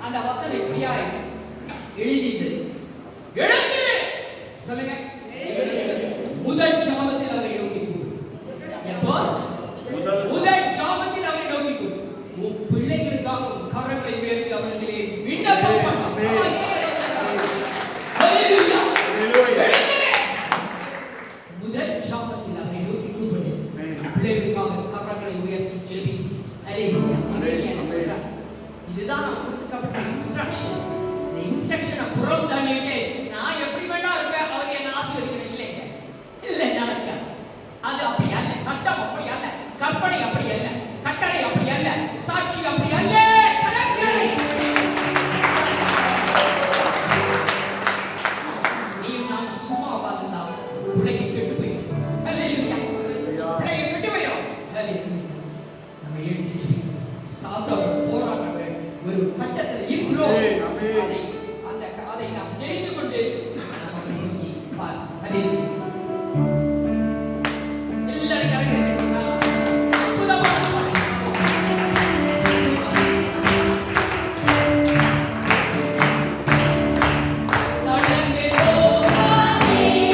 அந்த வசனம் இப்படியாய் எழுதியது. எழுந்து சொல்லுங்க. முதல் ஜாமத்தில் அவரை நோக்கி கூப்பிடு. எப்போ? முதல் ஜாமத்தில் அவரை நோக்கி கூப்பிடு. உன் பிள்ளைகளுக்காக உன் கரங்களை உயர்த்தி அவர்களிடத்திலே விண்ணப்பம் பண்ணு. ஹalleluya. முதல் ஜாமத்தில் அவரை நோக்கி கூப்பிடு. பிள்ளைகளுக்காக கரங்களை உயர்த்தி ஜெபி. ஹalleluya. இதுதான் நமக்கு கொடுக்கப்பட்ட இன்ஸ்ட்ரக்ஷன்ஸ். இந்த இன்ஸ்ட்ரக்ஷனை புறம் தள்ளிட்டு நான் எப்படி வேணா இருப்பேன், அவங்க என்ன ஆசீர்வதிக்கணும் இல்லைங்க. இல்லை நடக்க. அது அப்படி அல்ல. சட்டம் அப்படி அல்ல. கற்பனை அப்படி அல்ல. கட்டளை அப்படி அல்ல. சாட்சி அப்படி அல்ல. நீயும் நான் சும்மா பார்த்தா பிள்ளைங்க கெட்டு போயிடும். ஹalleluya. பிள்ளைங்க கெட்டு போயிடும். ஹalleluya. நம்ம எழுதிச்சு சாப்பிட போராட்டம் ஒரு கட்டத்தில் இருக்கிறோம். அதை நாம் தெரிந்து கொண்டு நோக்கி பார். ஹalleluya. Hey!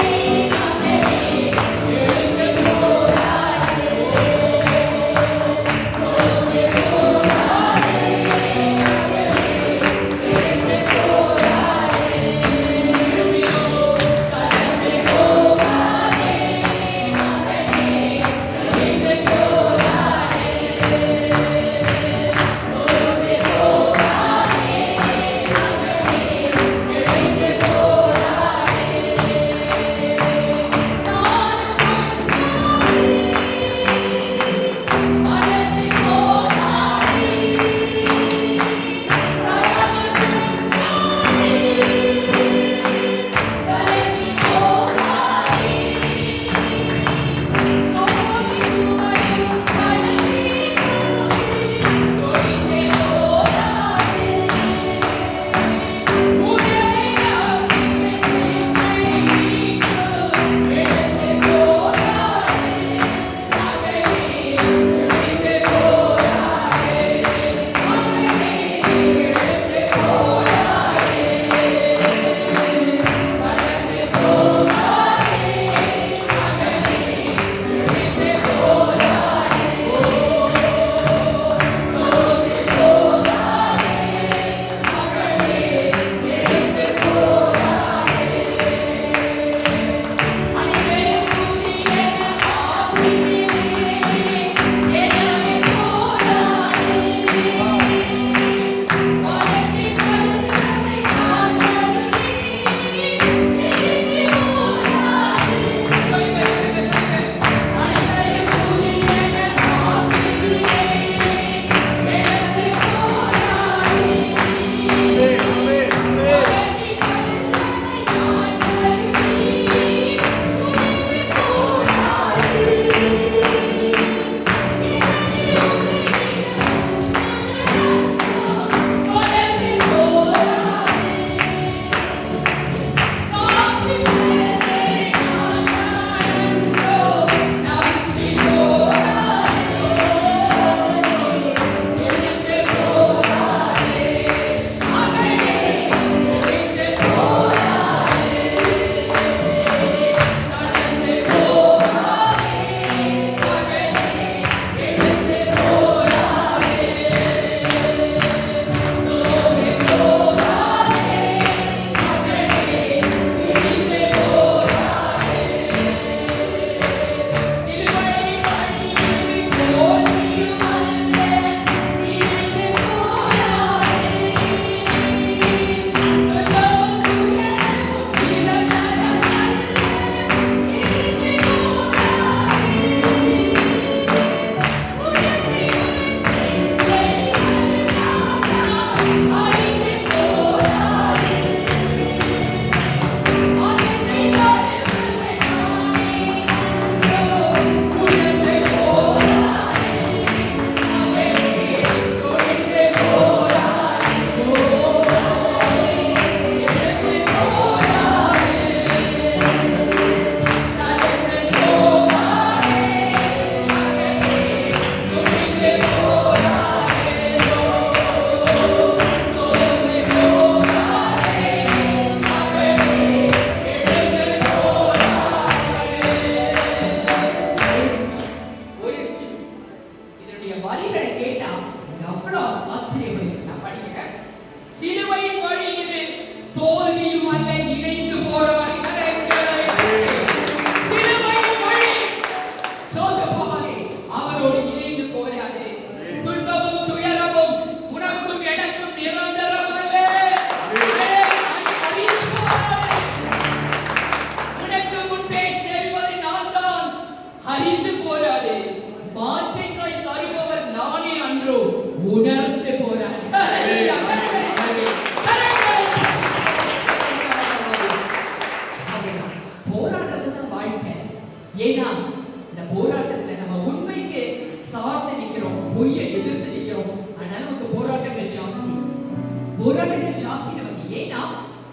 போராட்டங்கள் ஜாஸ்தி நமக்கு. ஏன்னா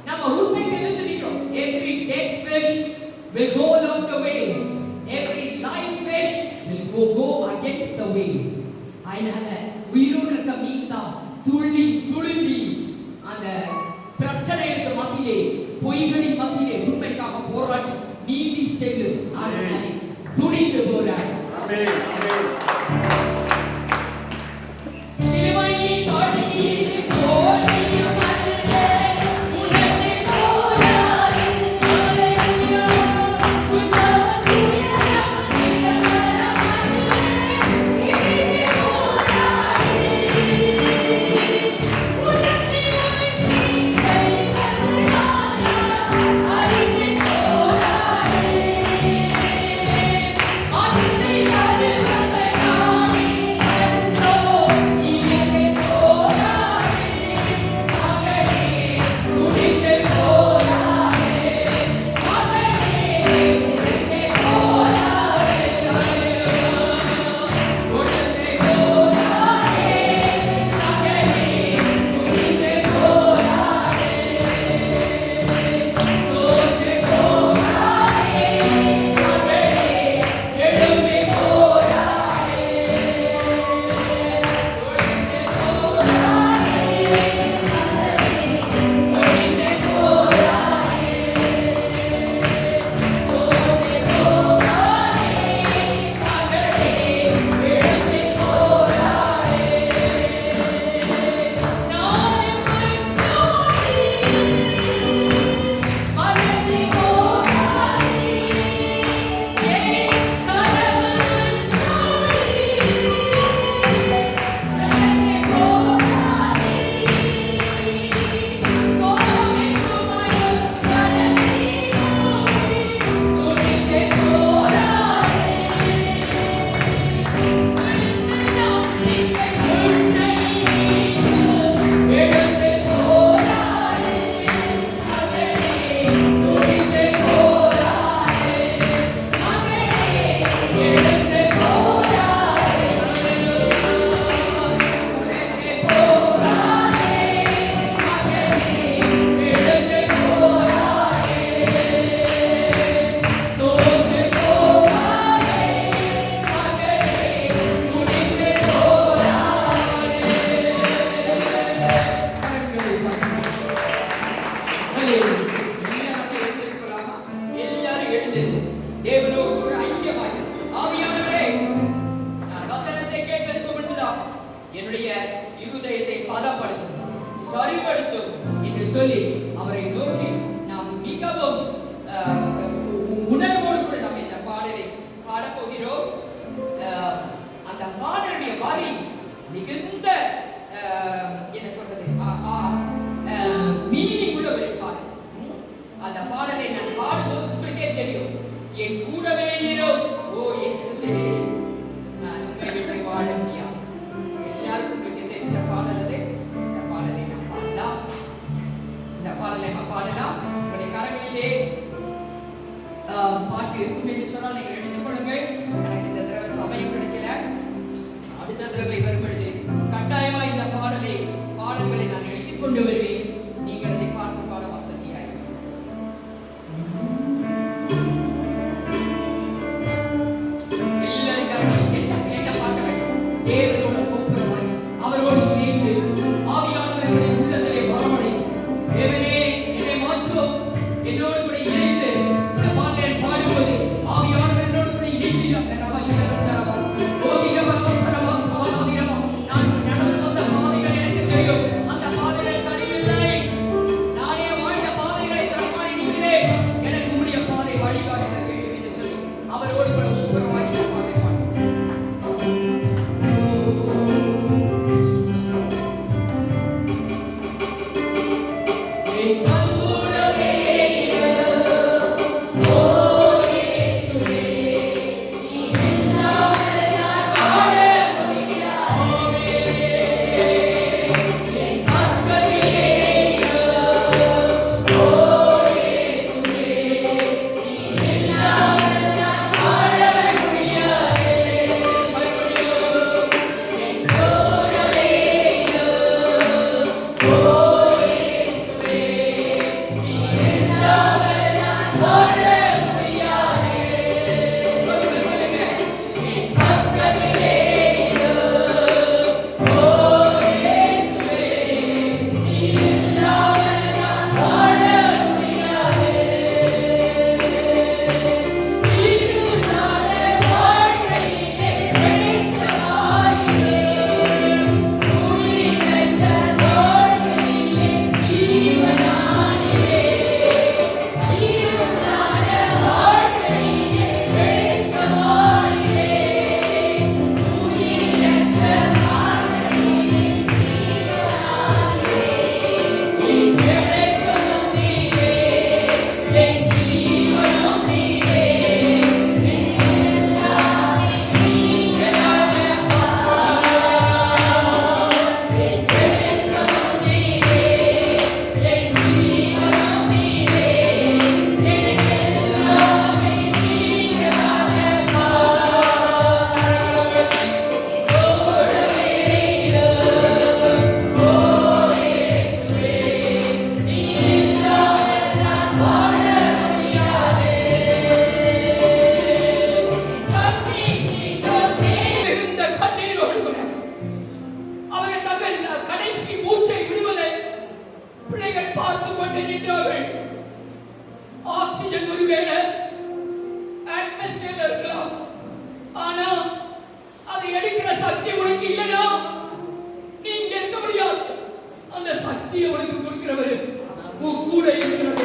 நம்ம உண்மைக்கு எதிர்த்து நிற்கிறோம். Every dead fish will go along the wave. Every live fish will go against the wave. அதனால உயிரோடு இருக்க மீன் தான் துள்ளி துளும்பி அந்த பிரச்சனைகளுக்கு மத்தியிலே, பொய்களின் மத்தியிலே உண்மைக்காக போராடி நீதி செய்து அதனாலே துணிந்து போராடி. ஆமென், ஆமென். சிலுவையின் பாடியில் போற்றிய மன்னனே உனக்கு போராடி ஹalleluya உன்னதத்திலே சொல்லி அவரை நோக்கி நாம் மிகவும் உணர்வோடு கூட நாம் இந்த பாடலை பாடப்போகிறோம். அந்த பாடலுடைய வரி மிகுந்த என்ன சொல்றது மீனிங் உள்ள ஒரு பாடல். அந்த பாடலை நான் பாடும்போது உங்களுக்கே தெரியும், என் கூடவே இரு ஓ இயேசுவே நான் உங்களை விட்டு வாழ முடியாது. எல்லாருக்கும் உங்களுக்கு தெரிந்த பாடல் அது. இந்த பாடலை நாம் பாடலாம். இந்த பாடலை நாம் பாடலாம். உங்களுடைய கரங்களிலே பாட்டு இருக்கும் என்று சொன்னால் நீங்கள் எடுத்துக் கொள்ளுங்கள். எனக்கு இந்த தடவை சமயம் கிடைக்கல, அடுத்த தடவை வரும்பொழுது கட்டாயமா இந்த பாடல்களை நான் எழுதிக் கொண்டு வருவேன். நீங்கள் அதை பார்த்து பாட வசதியாக எல்லாரும் என்ன பார்க்க வேண்டும். தேவனோட ஒப்புரவாய் அவரோடு இணைந்து ஆவியானவரை உள்ளத்திலே வரவழைத்து தேவனே என்னை மாற்றும் என்னோடு கூட இணைந்து இந்த பாடலை பாடும்போது ஆவியானவர் என்னோடு கூட இணைந்து ரவசரத்தரவா ஓகிரவரவரவா ஓகிரவா நான் நடந்து வந்த பாதைகள் எனக்கு தெரியும். அந்த பாதைகள் சரியில்லை. நானே வாழ்ந்த பாதைகளை தரமாறி நிற்கிறேன். எனக்கு உடைய பாதை வழிகாட்ட வேண்டும் என்று சொல்லி அவரோடு கூட ஒப்புரவாய் இந்த பாட்டை பாடுகிறேன். Oh பார்த்து கொண்டு நின்றார்கள். ஆக்சிஜன் ஒருவேளை அட்மாஸ்பியர்ல இருக்கலாம், ஆனா அதை எடுக்கிற சக்தி உனக்கு இல்லைனா நீங்க இருக்க முடியாது. அந்த சக்தியை உனக்கு கொடுக்கிறவர் உன் கூட இருக்கிறவர்.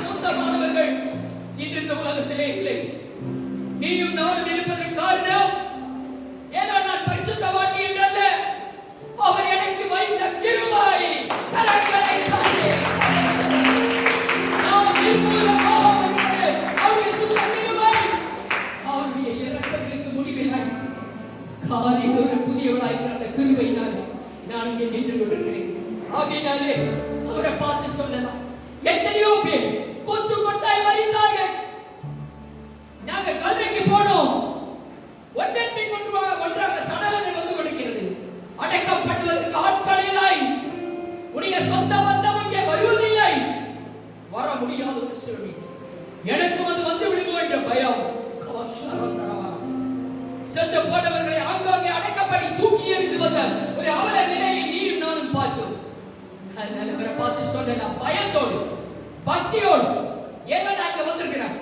சொந்தமானவர்கள் இன்று இந்த உலகத்திலே இல்லை. நீயும் நானும் இருப்பதற்கு காரணம் ஏதோ நான் பரிசுத்தவான் என்றல்ல, அவர் எனக்கு வைத்த கிருபை. கரங்களை தட்டி நாம் நிர்மூலமாவோம் என்பது அவருடைய சுத்த கிருபை. அவருடைய இரக்கங்களுக்கு முடிவில்லை. காலையில் ஒரு புதியவளாய் பிறந்த கிருபையினால் நான் இங்கே நின்று கொண்டிருக்கிறேன். ஆகையினாலே அவரை பார்த்து சொல்லலாம். எத்தனையோ பேர் கொத்து கொத்தாய் மறித்தார்கள். நாங்க கல்றைக்கு போனோம், ஒன்றன் பின் ஒன்றாக சடலங்கள் வந்து கொடுக்கிறது. அடக்கப்பட்டுவதற்கு ஆட்கள் இல்லை. உடைய சொந்த பந்தம் இங்கே வருவதில்லை. வர முடியாத ஒரு சிறுமி. எனக்கும் அது வந்து விடுமோ என்ற பயம். சென்று போனவர்களை ஆங்காங்கே அடக்கப்படி தூக்கி எறிந்து வந்த ஒரு அவல நிலையை நீயும் நானும் பார்த்தோம். அதனால அவரை பார்த்து சொன்ன பயத்தோடு பக்தியோடு ஏதோ நான் இங்க வந்திருக்கிறேன்.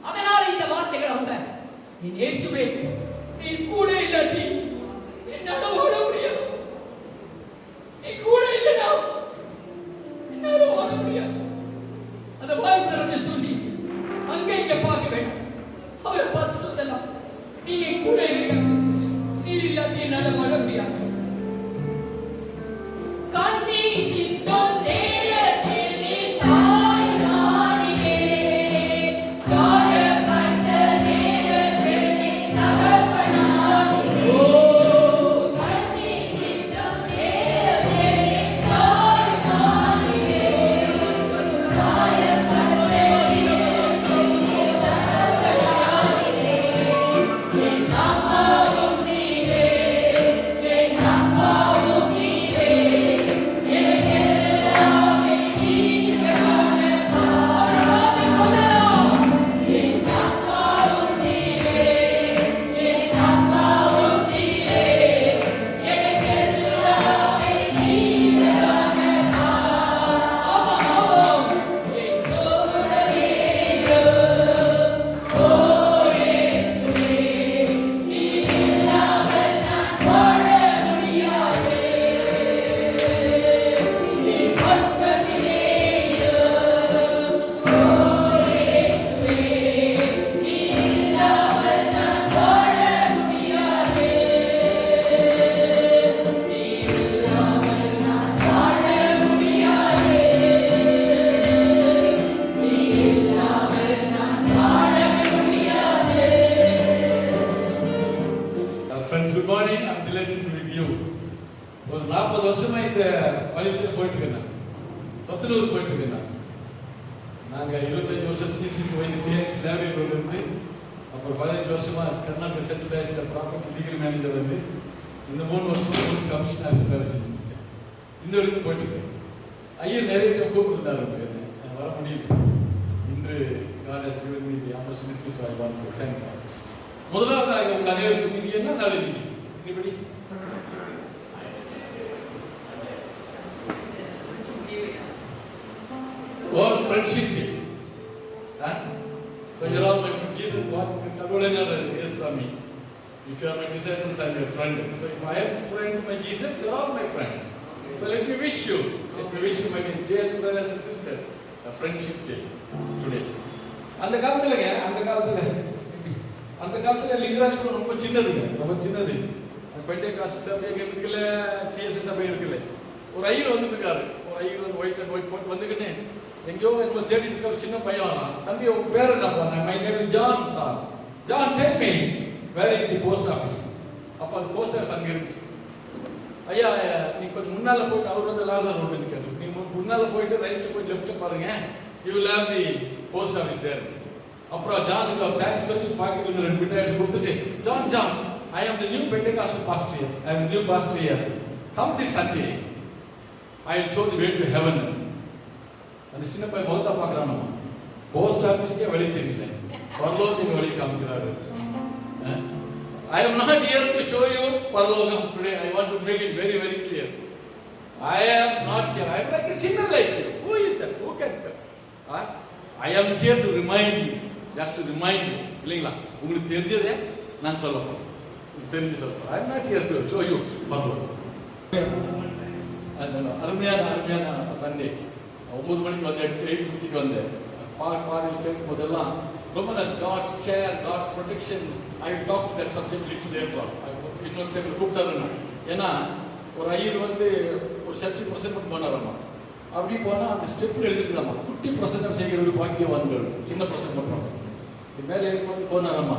அதனால இந்த வார்த்தைகள் வந்த இயேசுவே நீ கூட இல்லாட்டி என்னால ஓட முடியாது. நீ கூட இல்லைனா என்னால ஓட முடியாது. அந்த வாய் திறந்து சொல்லி அங்க இங்க பார்க்க வேண்டாம். அவரை பார்த்து சொல்லலாம், நீங்க கூட இருக்க, நீர் இல்லாட்டி என்னால ஓட முடியாது. கண்ணி சித்தம் நேரத்தில் நீ தாய் நாடியே, காயப்பட்ட நேரத்தில் நீ தகப்பனாகியே. கண்ணி சித்தம் நேரத்தில் நீ தாய் நாடியே, காயப்பட்ட நேரத்தில் நீ தகப்பனாகியே. என் அம்மாவும் நீரே, என் அம்மாவும் நீரே, எனக்கெல்லாமே நீங்களானே. அவரை சொல்லலாம். என் அம்மாவும் நீரே, என் அம்மாவும் நீரே, எனக்கெல்லாமே நீங்களானே. ஆமாம், என்னோடவே இரு. ஓ இயேசுவே, நீர் இல்லாமல் நான் வாழ முடியாது. நீ பக்கத்திலே இரு. ஓ இயேசுவே, நீர் இல்லாமல் நான் வாழ முடியாது. நீர் இல்லாமல் நான் வாழ முடியாது. நீர் இல்லாமல் நான் வாழ முடியாது. Friends, good morning. I'm delighted to be with you. ஒரு 40 வருஷமா இந்த வழியில் போயிட்டு இருக்கேன். பத்தனூர் போயிட்டு இருக்கேன். நாங்க 25 வருஷம் சிசிசி வயசு டிஹெச் நேவியில் இருந்து, அப்புறம் 15 வருஷமா கர்நாடக சென்ட்ரல் பேங்க்ல ப்ராப்பர்ட்டி லீகல் மேனேஜர் வந்து இந்த 3 வருஷமா போலீஸ் கமிஷன் ஆஃபீஸர் வேலை செஞ்சுருக்கேன். இந்த வரைக்கும் போயிட்டு இருக்கேன். ஐயர் நிறைய பேர் கூப்பிட்டுருந்தாரு, வர முடியல. இன்று God has given me the opportunity, so I want to thank God. முதலாவதாக உங்கள் அனைவருக்கும் நீங்க என்ன நாள் இன்னைக்கு? Anybody? World Friendship Day. So you're all my friends. Jesus, what? Yes, Swami. If you are my disciples, I'm your friend. So if I have a friend, my Jesus, you're all my friends. So let me wish you, my dear brothers and sisters, a friendship day today. அந்த காலத்துல லிங்கராஜபுரம் ரொம்ப சின்னது. பெண்டேகாஸ்ட் சபை இருக்குல்ல, CSC சபை இருக்குல்ல. ஒரு ஐயர் வந்துட்டு இருக்காரு. ஒரு ஐயர் வந்து ஒயிட் அண்ட் ஒயிட் போட்டு வந்துக்கிட்டு எங்கேயோ என்ன தேடிட்டு இருக்க ஒரு சின்ன பையன் வரான். தம்பி உங்க பேர் என்னப்பா? My name is John sir. John, tell me where is the post office. அப்போ அந்த போஸ்ட் ஆஃபீஸ் அங்கே இருந்துச்சு. ஐயா நீ கொஞ்சம் முன்னால போயிட்டு, அவர் வந்து லாசர் ரோடு இருக்காரு, நீ முன்னால போயிட்டு ரைட்ல போய் லெஃப்ட் பாருங்க, you will have the post office there. அப்புறம் ஜானுக்கு அவர் தேங்க்ஸ் சொல்லி பாக்கெட்ல இருந்து 2 மிட்டாய் எடுத்து கொடுத்துட்டு, John I am the new Pentecostal pastor here. I am the new pastor here. Come this Sunday. I will show the way to heaven. அந்த சின்ன பையன் முகத்தை பார்க்குறான். போஸ்ட் ஆஃபீஸ்க்கே வழி தெரியல, பரலோகத்துக்கு வழி காமிக்கிறாரு. I am not here to show you Paralogam today. I want to make it very, very clear. I am not here. I am like a sinner like you. Who is that? Who can? I am here to remind you. Just to remind you. இல்லைங்களா? உங்களுக்கு தெரிஞ்சதே நான் சொல்ல போறேன். தெரிஞ்சு சொல்ல போறேன். I am not here to show you Paralogam. அருமையான Sunday 9 மணிக்கு வந்து 8:50க்கு வந்தேன். பாடல் கேட்கும் போதெல்லாம் ரொம்ப God's care, God's protection. I will talk to that subject little later on. இன்னொரு டைம் கூப்பிட்டாருன்னா ஏன்னா ஒரு ஐயர் வந்து ஒரு சர்ச்சுக்கு பிரசங்கம் பண்ணாராமா. அப்படி போனால் அந்த ஸ்டெப்பில் எழுதிருக்குதாம்மா, குட்டி பிரசங்கம் செய்கிறவர்கள் பாக்கியவான்கள். சின்ன பிரசங்கம் பண்ணுறாங்க. இது மேலே ஏற்பட்டு போனாராம்மா,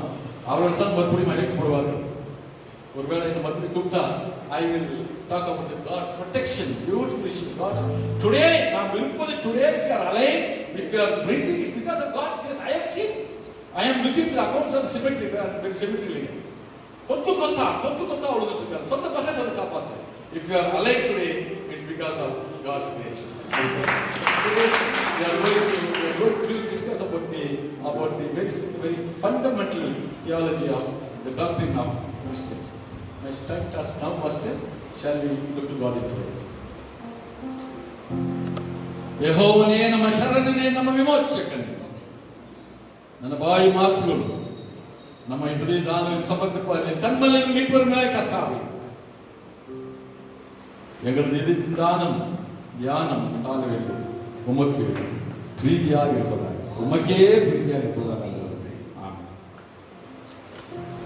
அவர்கள் தான் மறுபடியும் அழைக்கப்படுவார்கள். ஒருவேளை என்ன மறுபடியும் கூப்பிட்டா I will talk about the God's protection, beautiful issues. God's today, நாம் இருப்பது today, if you are alive, if you are breathing, it's because of God's grace. I have seen. I am looking to the accounts of the cemetery. கொத்து கொத்தா அழுதுட்டு இருக்காரு. சொந்த பசங்க வந்து காப்பாத்து. If you are alive today, it's because of God's grace. Today we are going to discuss about the very fundamental theology of the doctrine of Christians. My start us now, Pastor. Shall we look to God in prayer? ಯೆಹೋವನೇ ನಮ್ಮ ಶರಣನೇ, ನಮ್ಮ ವಿಮೋಚಕನೇ, ನನ್ನ ಬಾಯಿ ಮಾತುಗಳು ನಮ್ಮ ಹೃದಯ ದಾನವನ್ನು ಸಮರ್ಪಿಸುವ ಕನ್ಮಲೆಯನ್ನು மீட்பருமாய் கர்த்தாவே, எங்களது இதயத்தின் தானம் தியானம் காலவேளை உமக்கு பிரீதியாக இருப்பதாக, உமக்கே பிரீதியாக இருப்பதாக. ஆமென்.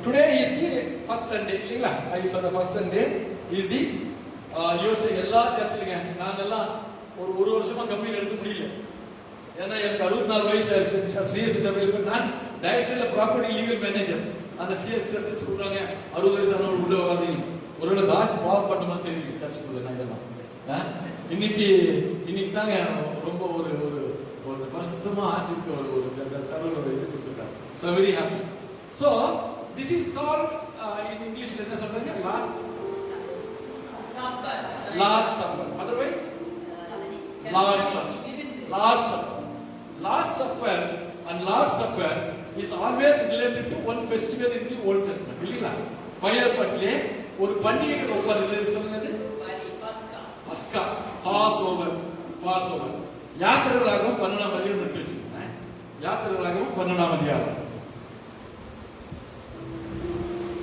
Today is the first Sunday, இல்லைங்களா? I saw the first Sunday is the எல்லா சர்ச்சிலுங்க நான் எல்லாம் ஒரு வருஷமா கம்பெனி எடுக்க முடியல. ஏன்னா எனக்கு 64 வயசு சிஎஸ்சி சபையில் நான் டைரக்டர் ப்ராப்பர்ட்டி லீகல் மேனேஜர். அந்த சிஎஸ் சர்ச் சொல்றாங்க 60 வயசு ஆனவங்க உள்ள வராதீங்க. ஒருவேளை தாஸ் பாவம் பண்ண மாதிரி தெரியுது சர்ச்சுக்குள்ள நாங்கெல்லாம். இன்னைக்கு தாங்க ரொம்ப ஒரு ஒரு பரிசுத்தமா ஆசிரிக்க ஒரு கடவுளோட இது கொடுத்துருக்காங்க. So very happy. So this is called இன் இங்கிலீஷ்ல என்ன சொல்றாங்க? Last supper. Otherwise Lord's Supper and Lord's Supper is always related to one festival in the Old Testament. இல்லையா? பழைய ஏற்பாட்டிலே ஒரு பண்டிகைக்கு ஒப்பாது சொல்லுது பஸ்கா, பாஸ் ஓவர். யாத்திரையாகவும் 12ஆம் அதிகாரம் எடுத்து வச்சுக்கோங்க. யாத்திரையாகவும் 12ஆம் அதிகாரம்.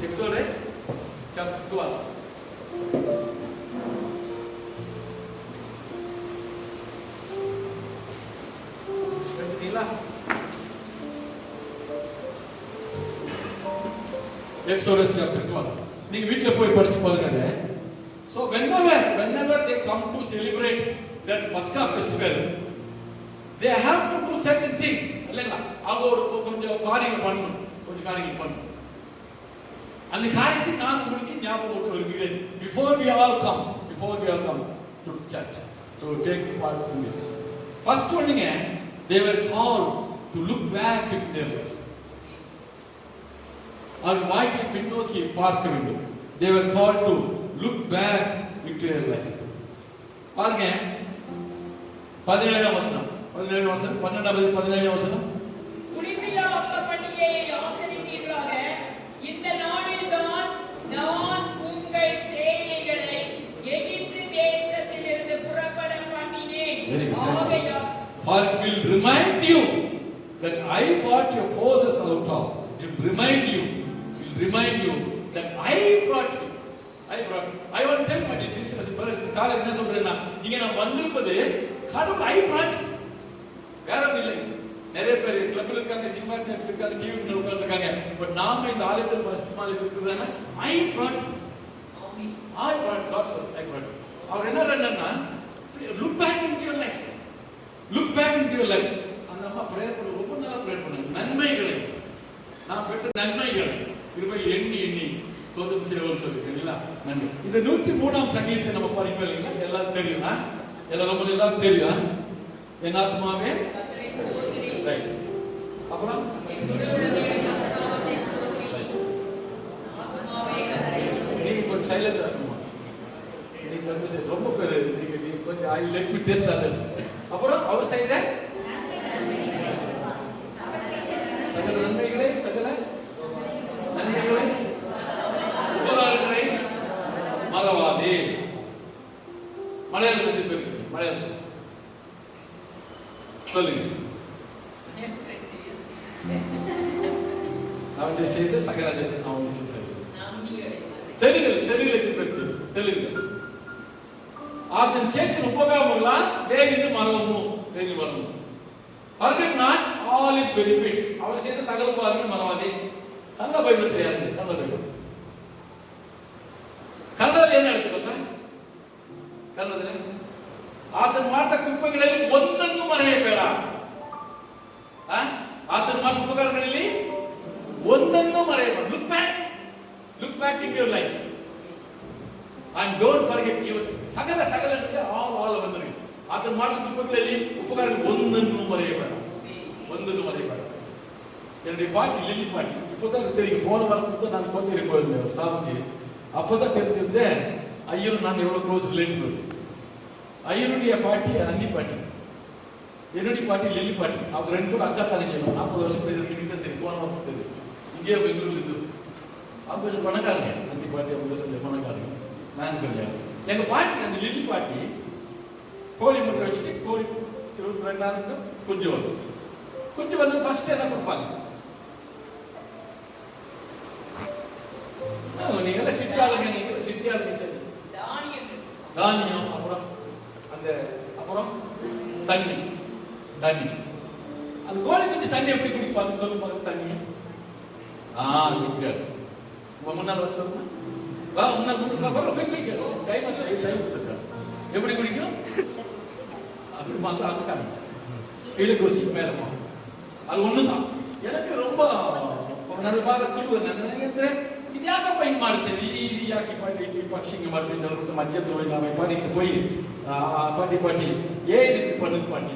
Exodus chapter 12. Exodus chapter 12. நீங்க வீட்ல போய் படிச்சு பாருங்க. So whenever they come to celebrate that Pascha festival, they have to do certain things. இல்லைங்களா? அவங்க ஒரு கொஞ்சம் காரியங்கள் பண்ணணும். அந்த காரியத்தை நான் உங்களுக்கு ஞாபகப்படுத்த விரும்புகிறேன். Before we all come to church to take part in this. First one, they were called to look back into their lives. And வாழ்க்கை பின்னோக்கி பார்க்க வேண்டும். They were called to look back into their life. பாருங்க 17ஆம் வசனம் 12ஆம் வசனம். குறிப்பிட்ட அப்ப பண்டிகையை ஆசரிப்பீர்களாக, இந்த நாளில் தான் நான் உங்கள் சேனைகளை எகிப்து தேசத்திலிருந்து புறப்பட பண்ணினேன். ஆகையால் For it will remind you that I brought your forces out of. It will remind you that I brought you. I want to tell my dear sisters and brothers, காலையில என்ன சொல்றேன்னா, இங்க நான் வந்திருப்பது கடவுள் I brought you. வேற இல்லை. நிறைய பேர் கிளப்ல இருக்காங்க, சினிமா தியேட்டர்ல இருக்காங்க, டிவி முன்னாடி உட்கார்ந்திருக்காங்க. பட் நாம இந்த ஆலயத்தில் பரிசுத்தமாய் இருக்கிறதுனா I brought you. I brought God's word. I brought you. அவர் என்ன look back into your life. Look back into your life. அந்த அம்மா பிரேயர் பண்ண ரொம்ப நல்லா பிரேயர் பண்ணாங்க. நன்மைகளை நான் பெற்ற நன்மைகளை கிருபையில் எண்ணி ஸ்தோத்திரம் செய்வோம்னு சொல்லிருக்கீங்களா? நன்றி. இந்த 103ஆம் சங்கீதத்தை நம்ம படிப்போம் இல்லைங்களா? எல்லாரும் தெரியுமா? எல்லாரும் தெரியும். என் ஆத்மாவே ரைட். அப்புறம் நீங்க கொஞ்சம் சைலண்டா இருக்கணும். நீங்க ரொம்ப பேர் நீங்க கொஞ்சம் I let me test others. அப்புறம் அவர் செய்த சகல நன்மைகளை மறவாதே. மலையாளத்தில் இருக்கு, மலையாளத்தில் சொல்லுங்க. அவன் செய்த சகல அவன் తెలుగు అతను చేసిన ఉపకారం వల్ల దేనిని మరవము, దేని మరవము. Forget not all his benefits. அவர் செய்த சகல உபகாரங்களை மறவாதே. கன்னட பைபிள் தெரியாது, கன்னட பைபிள். ಕನ್ನಡದಲ್ಲಿ ಏನು ಹೇಳ್ತೀವಿ ಗೊತ್ತಾ? ಕನ್ನಡದಲ್ಲಿ ಆತನು ಮಾಡಿದ ಕೃಪೆಗಳಲ್ಲಿ ಒಂದನ್ನು ಮರೆಯಬೇಡ. ಆತನು ಮಾಡಿದ ಉಪಕಾರಗಳಲ್ಲಿ ಒಂದನ್ನು ಮರೆಯಬೇಡ. Look back in your life and don't forget your ಸಕಲ ಅಂದ್ರೆ all ಬಂದಿರಿ. ಆತನು ಮಾಡಿದ ಕೃಪೆಗಳಲ್ಲಿ ಉಪಕಾರಗಳು ಒಂದನ್ನು ಮರೆಯಬೇಡ, ಒಂದನ್ನು ಮರೆಯಬೇಡ. என்னுடைய பாட்டி லில்லி பாட்டி இப்போதான் தெரியும். போன வாரத்துக்கு நான் கோத்தேரி போயிருந்தேன் சாமிக்கு. அப்பதான் தெரிஞ்சிருந்தேன் ஐயரும் நான் எவ்வளவு க்ளோஸ் ரிலேட்டிவ். ஐயனுடைய பாட்டி அன்னி பாட்டி, என்னுடைய பாட்டி லில்லி பாட்டி. அவங்க ரெண்டு பேரும் அக்கா தனிக்கணும். 40 வருஷம் இன்னைக்கு தான் தெரியும், போன வருஷம் தெரியும். இங்கே பெங்களூர்ல இருந்து அவங்க கொஞ்சம் பணக்காரங்க. அன்னி பாட்டி அவங்க கொஞ்சம் பணக்காரங்க, நான் கல்யாணம். எங்க பாட்டி அந்த லில்லி பாட்டி கோழி முட்டை வச்சுட்டு கோழி 22 நாள் குஞ்சு வரும். குஞ்சு வந்து ஃபர்ஸ்ட் என்ன கொடுப்பாங்க? நீங்க சிட்டி ஆளுங்க, நீங்க சிட்டி ஆளுங்க சரி. தானியம், அப்புறம் அந்த அப்புறம் தண்ணி. அந்த கோழி குஞ்சு தண்ணி எப்படி குடிப்பாங்க சொல்லுங்க பாருங்க. தண்ணி குடிக்காது. முன்னாள் வச்சு சொல்லுங்க. எப்படி குடிக்கும்? அப்படி பார்க்க கீழே குடிச்சு மேலமா. அது ஒண்ணுதான் எனக்கு ரொம்ப ಇದ್ಯಾಕಪ್ಪ ಹಿಂಗೆ ಮಾಡ್ತೀವಿ, ಇದು ಯಾಕೆ ಪಾಟಿ ಪಕ್ಷಿ ಹಿಂಗೆ ಮಾಡ್ತೀನಿ ಹೇಳ್ಬಿಟ್ಟು ಮಧ್ಯದ ನಾವು ಪಾಟಿಗೆ போய் பாட்டி ஏன் இதுக்கு பண்ணுது பாட்டி?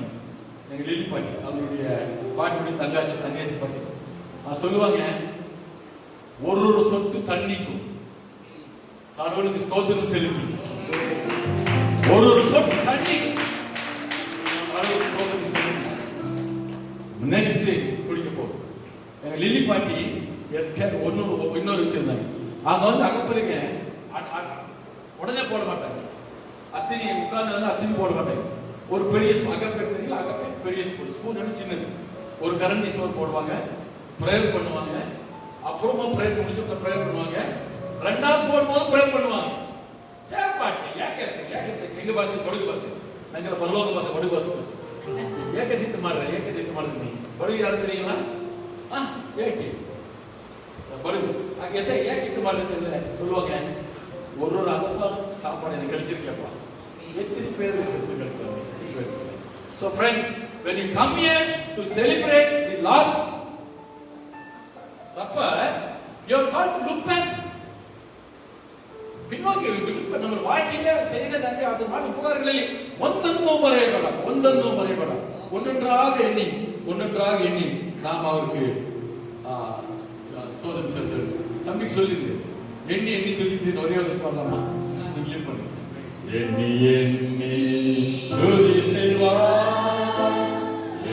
எங்கள் லில்லி பாட்டி, அவங்களுடைய பாட்டியுடைய தங்காச்சி தங்கேந்தி பாட்டி சொல்லுவாங்க, ஒரு சொட்டு தண்ணிக்கும் கடவுளுக்கு ஸ்தோத்திரம் செலுத்தி, ஒரு சொட்டு தண்ணி கடவுளுக்கு ஸ்தோத்திரம் செலுத்தி நெக்ஸ்ட் குடிக்க போகுது. எங்க லில்லி பாட்டி இன்னொரு வச்சிருந்தாங்க. அவங்க வந்து அகப்பறிங்க உடனே போட மாட்டாங்க. அத்தினி உட்கார்ந்து அத்தினி போட மாட்டாங்க. ஒரு பெரிய அகப்பை தெரியல, அகப்பை பெரிய ஸ்பூன் சின்னது, ஒரு கரண்டி சோறு போடுவாங்க, ப்ரேயர் பண்ணுவாங்க. அப்புறமா ப்ரேயர் முடிச்சு ப்ரேயர் பண்ணுவாங்க. ரெண்டாவது போடும்போது ப்ரேயர் பண்ணுவாங்க. ஏன் பாட்டி ஏன் எங்க பாஷை படுகு பாஷை, நாங்கள் பரலோக பாஷை படுகு பாஷை பாஷை ஏக்கத்தித்து மாடுற நீ படுகு யாரும் தெரியுங்களா? ஏட்டி படுகு ஏக்கித்து மாடுறது சொல்லுவாங்க. ஒரு அகப்பா சாப்பாடு எனக்கு கிடைச்சிருக்கப்பா, எத்தனை பேர் செத்து கிடைக்கிறாங்க, எத்தனை பேர். So friends, when you come here to celebrate the Lord's Supper, you are called to look back. பின்னோக்கி நம்ம வாழ்க்கையில செய்த நன்மை அது மாதிரி உபகாரங்களில் ஒன்றொன்றும் மறையப்பட ஒன்றொன்றாக எண்ணி நாம் அவருக்கு ஸ்தோத்திரம் செலுத்தணும். தம்பிக்கு சொல்லிருந்து எண்ணி துதித்து ஒரே வருஷம் பண்ணலாமா? நீங்களே பண்ணுங்க. எண்ணி துதி செய்வார்,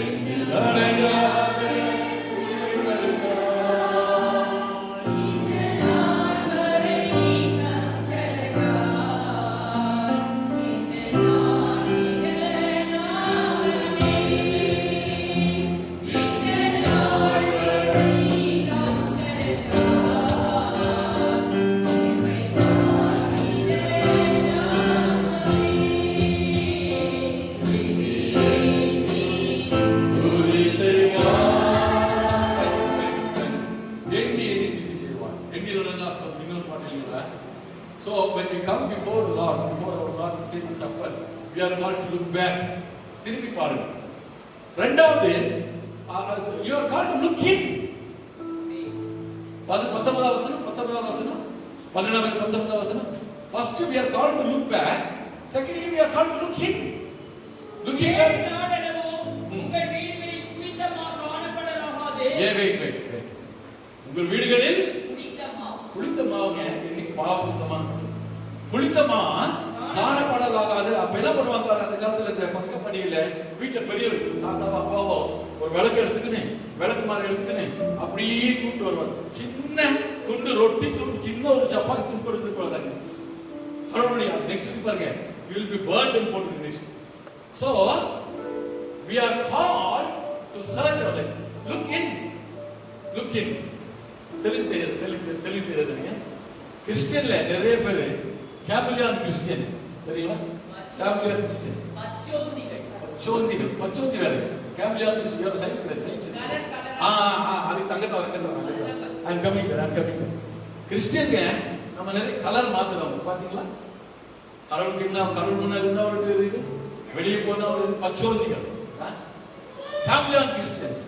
எண்ணி நடங்காதே So when we come before our Lord to take supper, we are called to look back. திரும்பி பாருங்க. ரெண்டாவது you are called to look in. 19வது வசனம் 19வது வசனம். First we are called to look back. Secondly we are called to look in. Looking back. உங்கள் வீடுகளில் குளித்தமா காணப்படலாகாதே. wait. உங்கள் வீடுகளில் குளித்தமாவுங்க இன்னைக்கு பாவத்துக்கு சமானம். குளித்தமா காணப்படலாகாது. அப்ப என்ன பண்ணுவாங்க அந்த காலத்துல, இந்த பசங்க பண்டிகையில வீட்டுல பெரியவர் தாத்தாவோ அப்பாவோ ஒரு விளக்கு எடுத்துக்கின்னு விளக்கு மாதிரி எடுத்துக்கின்னு அப்படியே கூப்பிட்டு வருவாங்க. சின்ன துண்டு ரொட்டி துண்டு, சின்ன ஒரு சப்பாத்தி துண்டு எடுத்து போதாங்க. கடவுளுடைய நெக்ஸ்ட் பாருங்க, you will be burned and போடுது next. So we are called to search our life. Look in. தெரியுதுங்க. கிறிஸ்டியன்ல நிறைய பேர் கேபிலியான் கிறிஸ்டியன் தெரியுமா? கேபிலியான் கிறிஸ்டியன் பச்சோந்தி வேற. கேபிலியான் கிறிஸ்டியன் சயின்ஸ் அதுக்கு தங்கத்தவர I'm coming there. கிறிஸ்டியன்ங்க நம்ம நிறைய கலர் மாத்துறோம் பாத்தீங்களா? கடவுள் முன்னாடி இருந்தா ஒரு இது, வெளியே போனா ஒரு பச்சோந்திகள். கேபிலியான் Christians.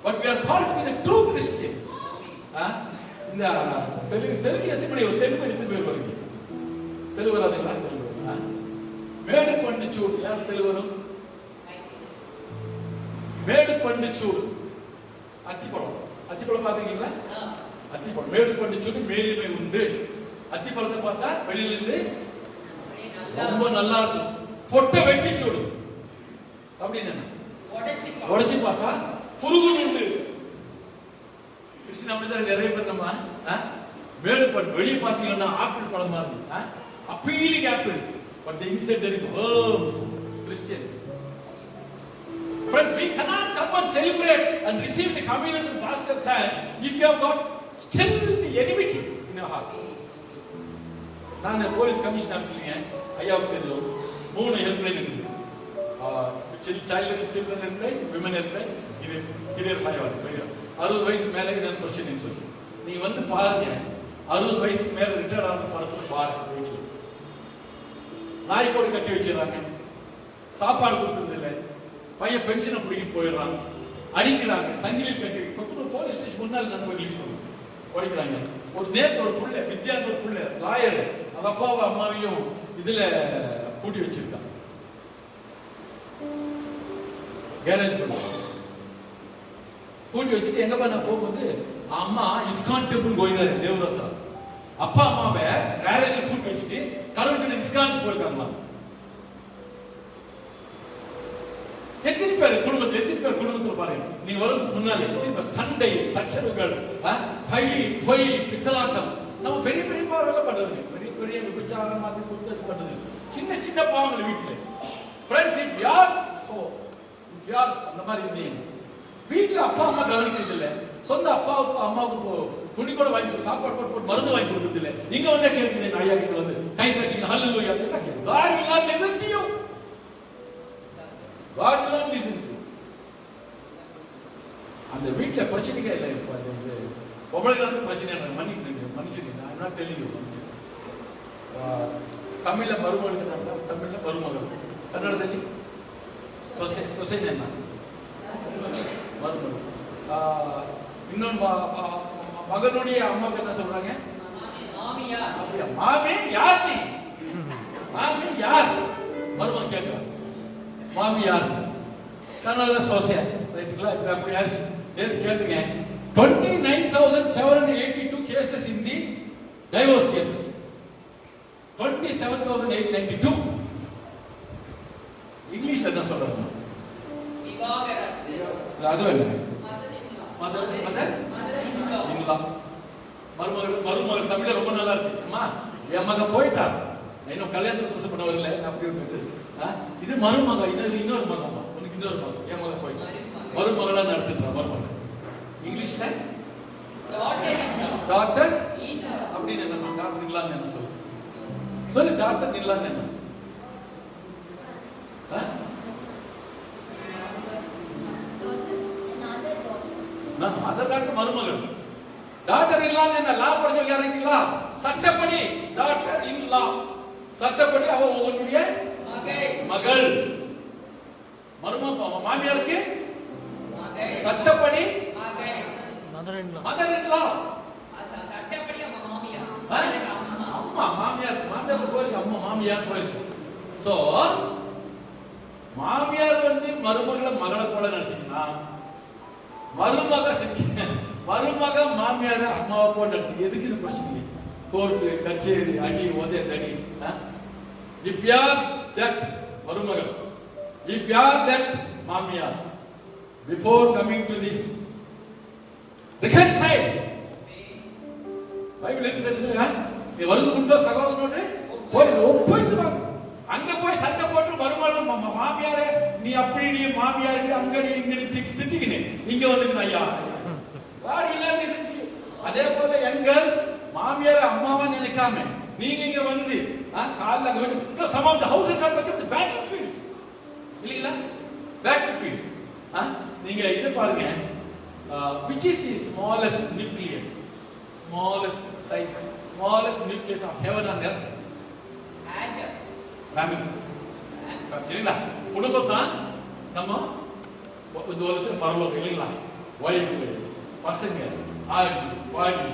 But we are called to be the true Christians. இந்த தெலுங்கு எத்தனை பேர் வரீங்க? தெலுங்கு வராதுங்களா? தெலுங்கு மேடு பண்ணு சூடு. யார் தெலுங்கு வரும்? மேடு பண்ணு சூடு. அத்திப்பழம் பாத்தீங்களா? அத்திப்பழம் மேடு பண்ணு சூடு மேலிமை உண்டு. அத்திப்பழத்தை பார்த்தா வெளியில இருந்து ரொம்ப நல்லா இருக்கும். பொட்டை வெட்டி சூடு அப்படின்னு உடைச்சு பார்த்தா புருகு உண்டு. கிறிஸ்டியன் அப்படிதான் நிறைய பேர் நம்ம மேடு பண்ணு வெளியே பார்த்தீங்கன்னா ஆப்பிள் பழமா இருக்கு. Appealing apples. But the inside there is worms. Christians. Friends, we cannot come and celebrate and receive the communion from pastor's hand if you have got still the enmity in your heart. நான் police commission ஆஃபீஸர்ங்க. ஐயாவுக்கு தெரியும் 3 helpline இருக்குது. Children helpline, women helpline, இது கிரியர் சாயவான் 60 வயசு மேலே என்ன பிரச்சனைன்னு சொல்லி நீங்க வந்து பாருங்க. 60 வயசுக்கு மேல ரிட்டையர் ஆன படத்துல பாருங்க. வீட்டுல நாய்க்கோடு கட்டி வச்சிடறாங்க, சாப்பாடு கொடுக்கறது இல்லை, பையன் பென்ஷனை பிடிக்கிட்டு போயிடுறான், அடிக்கிறாங்க, சங்கிலி கட்டி கொத்தூர் போலீஸ் ஸ்டேஷன் முன்னாள் நம்ம ரிலீஸ் பண்ணுவோம், உடைக்கிறாங்க. ஒரு நேரத்தோட புள்ள வித்யார்த்த ஒரு புள்ள லாயர் அவங்க அப்பாவும் அம்மாவையும் இதுல பூட்டி வச்சிருக்கான். கேரேஜ் பூட்டி வச்சுட்டு எங்கப்பா நான் போகும்போது அம்மா இஸ்கான் டெம்பிள் போயிருந்தாரு தேவரத்னா. அப்பா அம்மாவை கேரேஜ்ல பூட்டி வச்சுட்டு கடவுள்கிட்ட இஸ்கான் போயிருக்காங்க. எத்தனை பேர் குடும்பத்தில் பாருங்க, நீ வரதுக்கு முன்னாடி எத்தனை சண்டை சச்சரவுகள், பழி பொய் பித்தலாட்டம், நம்ம பெரிய பெரிய பாவங்களை பண்றது, பெரிய விபச்சாரம் அது குத்தம் பண்றது, சின்ன சின்ன பாவங்கள் வீட்டில். ஃப்ரெண்ட்ஸ், இஃப் யார் அந்த மாதிரி இருந்தீங்க, வீட்டில் அப்பா அம்மா கவனிக்கிறது இல்லை, சொந்த அப்பாவுக்கு அம்மாவுக்கு துணி கூட வாங்கி சாப்பாடு போட்டு மருந்து வாங்கி கொடுக்கறது இல்லை, இங்க வந்து கேட்குது ஐயா கிட்ட வந்து கை தட்டி ஹல்லேலூயா கேட்க. God will not listen to you. God will not listen to you. அந்த வீட்டில் பிரச்சனைங்க இல்லை. இப்போ அந்த பொம்பளைக்கு பிரச்சனை மன்னிச்சுங்க, I'm not telling you. தமிழ்ல மருமகள், தமிழ்ல மருமகள், கன்னடದಲ್ಲಿ ಸೊಸೆ என்ன மருமகள். இன்னொன்று மகனுடைய அம்மாவுக்கு என்ன சொல்றாங்க? மாமி யார்? நீ மாமி யார்? மருமகன் கேட்கிறான், மாமி யார்? கன்னடல சோசை ரைட்டுங்களா? அப்படி யாரு நேற்று கேட்டுங்க. 29,782 cases in the divorce cases. 27,892. இங்கிலீஷ்ல என்ன சொல்றாங்க? அது என்ன? மருமகள் தமிழ்ல ரொம்ப நல்லா இருக்கு. அம்மா என் மக போயிட்டா, இன்னும் கல்யாணத்துக்கு புதுசு பண்ண வரல அப்படி ஒரு மெசேஜ். இது மருமக, இன்னொரு மகம்மா, உனக்கு இன்னொரு மகன், என் மக போயிட்டா, மருமகளா நடத்துட்டான் மருமகள். இங்கிலீஷ்ல டாக்டர் அப்படின்னு என்ன? டாக்டர் இல்லான்னு என்ன சொல்லு டாக்டர் இல்லான்னு என்ன? அதர் டாக்டர் மருமகள். டாக்டர் இல்லான்னு என்ன? லா படிச்சவங்க யாருங்களா? சட்டப்படி டாக்டர் இல்லா, சட்டப்படி அவ உங்களுடைய மகள். மாமியாருக்கு சட்டப்படி மதர் இன் லா. அம்மா மாமியார் போயிடுச்சு, அம்மா மாமியார் போயிடுச்சு. சோ மாமியார் வந்து மருமகளை மகளை போல நடத்தினா, மருமக மாமியார் அம்மாவை போல நடத்தி எதுக்கு இது பிரச்சனை? கோர்ட்டு கச்சேரி அடி உதய தடி. இஃப் யூ ஆர் தட் மருமகள், இஃப் யூ ஆர் தட் மாமியார், before coming to this reconcile. Bible என்ன சொல்லுது? நீ வருது முன்பு சகோதரனோடு போய் ஒப்பைத்து போய் சண்டை போட்டு மறுபடியும் மாமியாரே நீ அப்படி நீ மாமியாரு அங்கடி இங்கடி திட்டிக்கினு இங்க வந்துக்கணும் ஐயா. God will not listen to you. அதே போல young girls மாமியார் அம்மாவா நினைக்காம நீங்க இங்க வந்து கால்ல அங்க some of the houses are become the battlefields இல்லீங்களா? battlefields. நீங்க இத பாருங்க, which is the smallest nucleus, smallest size, smallest nucleus of heaven and earth? family. இல்லீங்களா? குடும்பம் தான் நம்ம இந்த உலகத்துல பரலோகம் இல்லீங்களா? வைஃப், பசங்க, ஆடி பாடி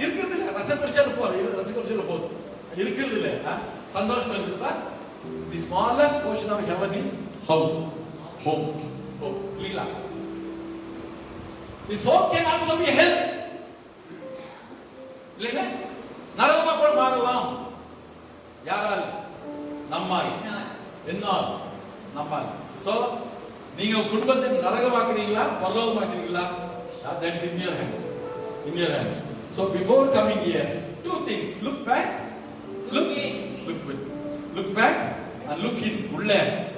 இருக்கிறது இல்ல, ரசம் குடிச்சாலும் போதும், ரசம் குடிச்சாலும் போதும், இருக்கிறது இல்ல, சந்தோஷமா இருக்குதா? The smallest portion of heaven is house, home, home இல்லீங்களா? This home can also be hell இல்லீங்களா? நரகமா கூட மாறலாம். யாரால்? நம்மால். என்னால்? நம்மால். சோ நீங்க குடும்பத்தை நரகமாக்குறீங்களா பரலோகமாக்குறீங்களா? That is in your hands. In your hands. So before coming here, two things: look back, look back and look in. உள்ள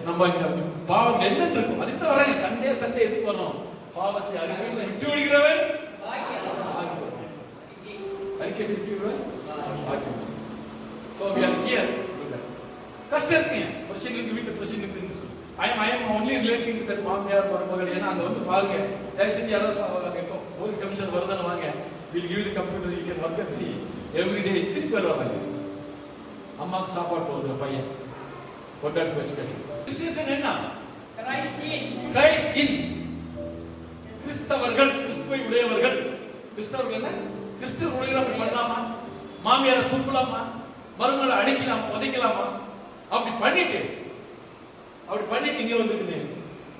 நம்ம இந்த பாவம் என்ன இருக்கும் அதுக்கு வர சண்டே எதுக்கு வரணும்? பாவத்தை அறிக்கை விட்டு விடுகிறவன் அறிக்கை செய்கிறவன். So we are here with that. கஷ்டம் இருக்கு, பிரச்சனைக்கு வீட்டு பிரச்சனைக்கு இருக்கு. I am only relating to that மாமியார் மருமகள். ஏன்னா அங்க வந்து பாருங்க, தயவு செஞ்சு யாராவது போலீஸ் கமிஷன் வருதான்னு வாங்க, we'll give you the computer, you can work and see. Every day திருப்பி வருவாங்க. அம்மாக்கு சாப்பாடு போடுற பையன் கொண்டாடி வச்சுக்கணும். கிறிஸ்டியன்ஸ் என்ன? Christ in. கிறிஸ்தவர்கள், கிறிஸ்துவை உடையவர்கள். கிறிஸ்தவர்கள் என்ன? கிறிஸ்துவ உடையவர்கள் பண்ணலாமா? மாமியாரை துப்பலாமா? மருமகளை அடிக்கலாமா? உதைக்கலாமா? அப்படி பண்ணிட்டு இங்க வந்துட்டு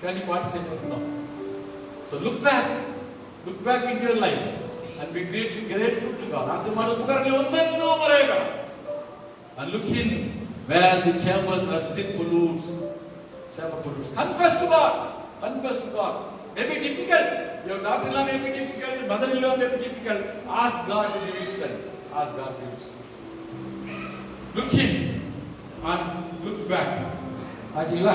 can you participate or not? So look back into your life and be grateful to God. ஆத்துமான புகாரங்களை ஒன்னோ மறையவே and look in where the chambers where sin pollutes. Confess to God. May be difficult, your daughter-in-law may be difficult, your mother-in-law may be difficult. Ask God to give you strength. Look in and look back. ஆச்சுங்களா?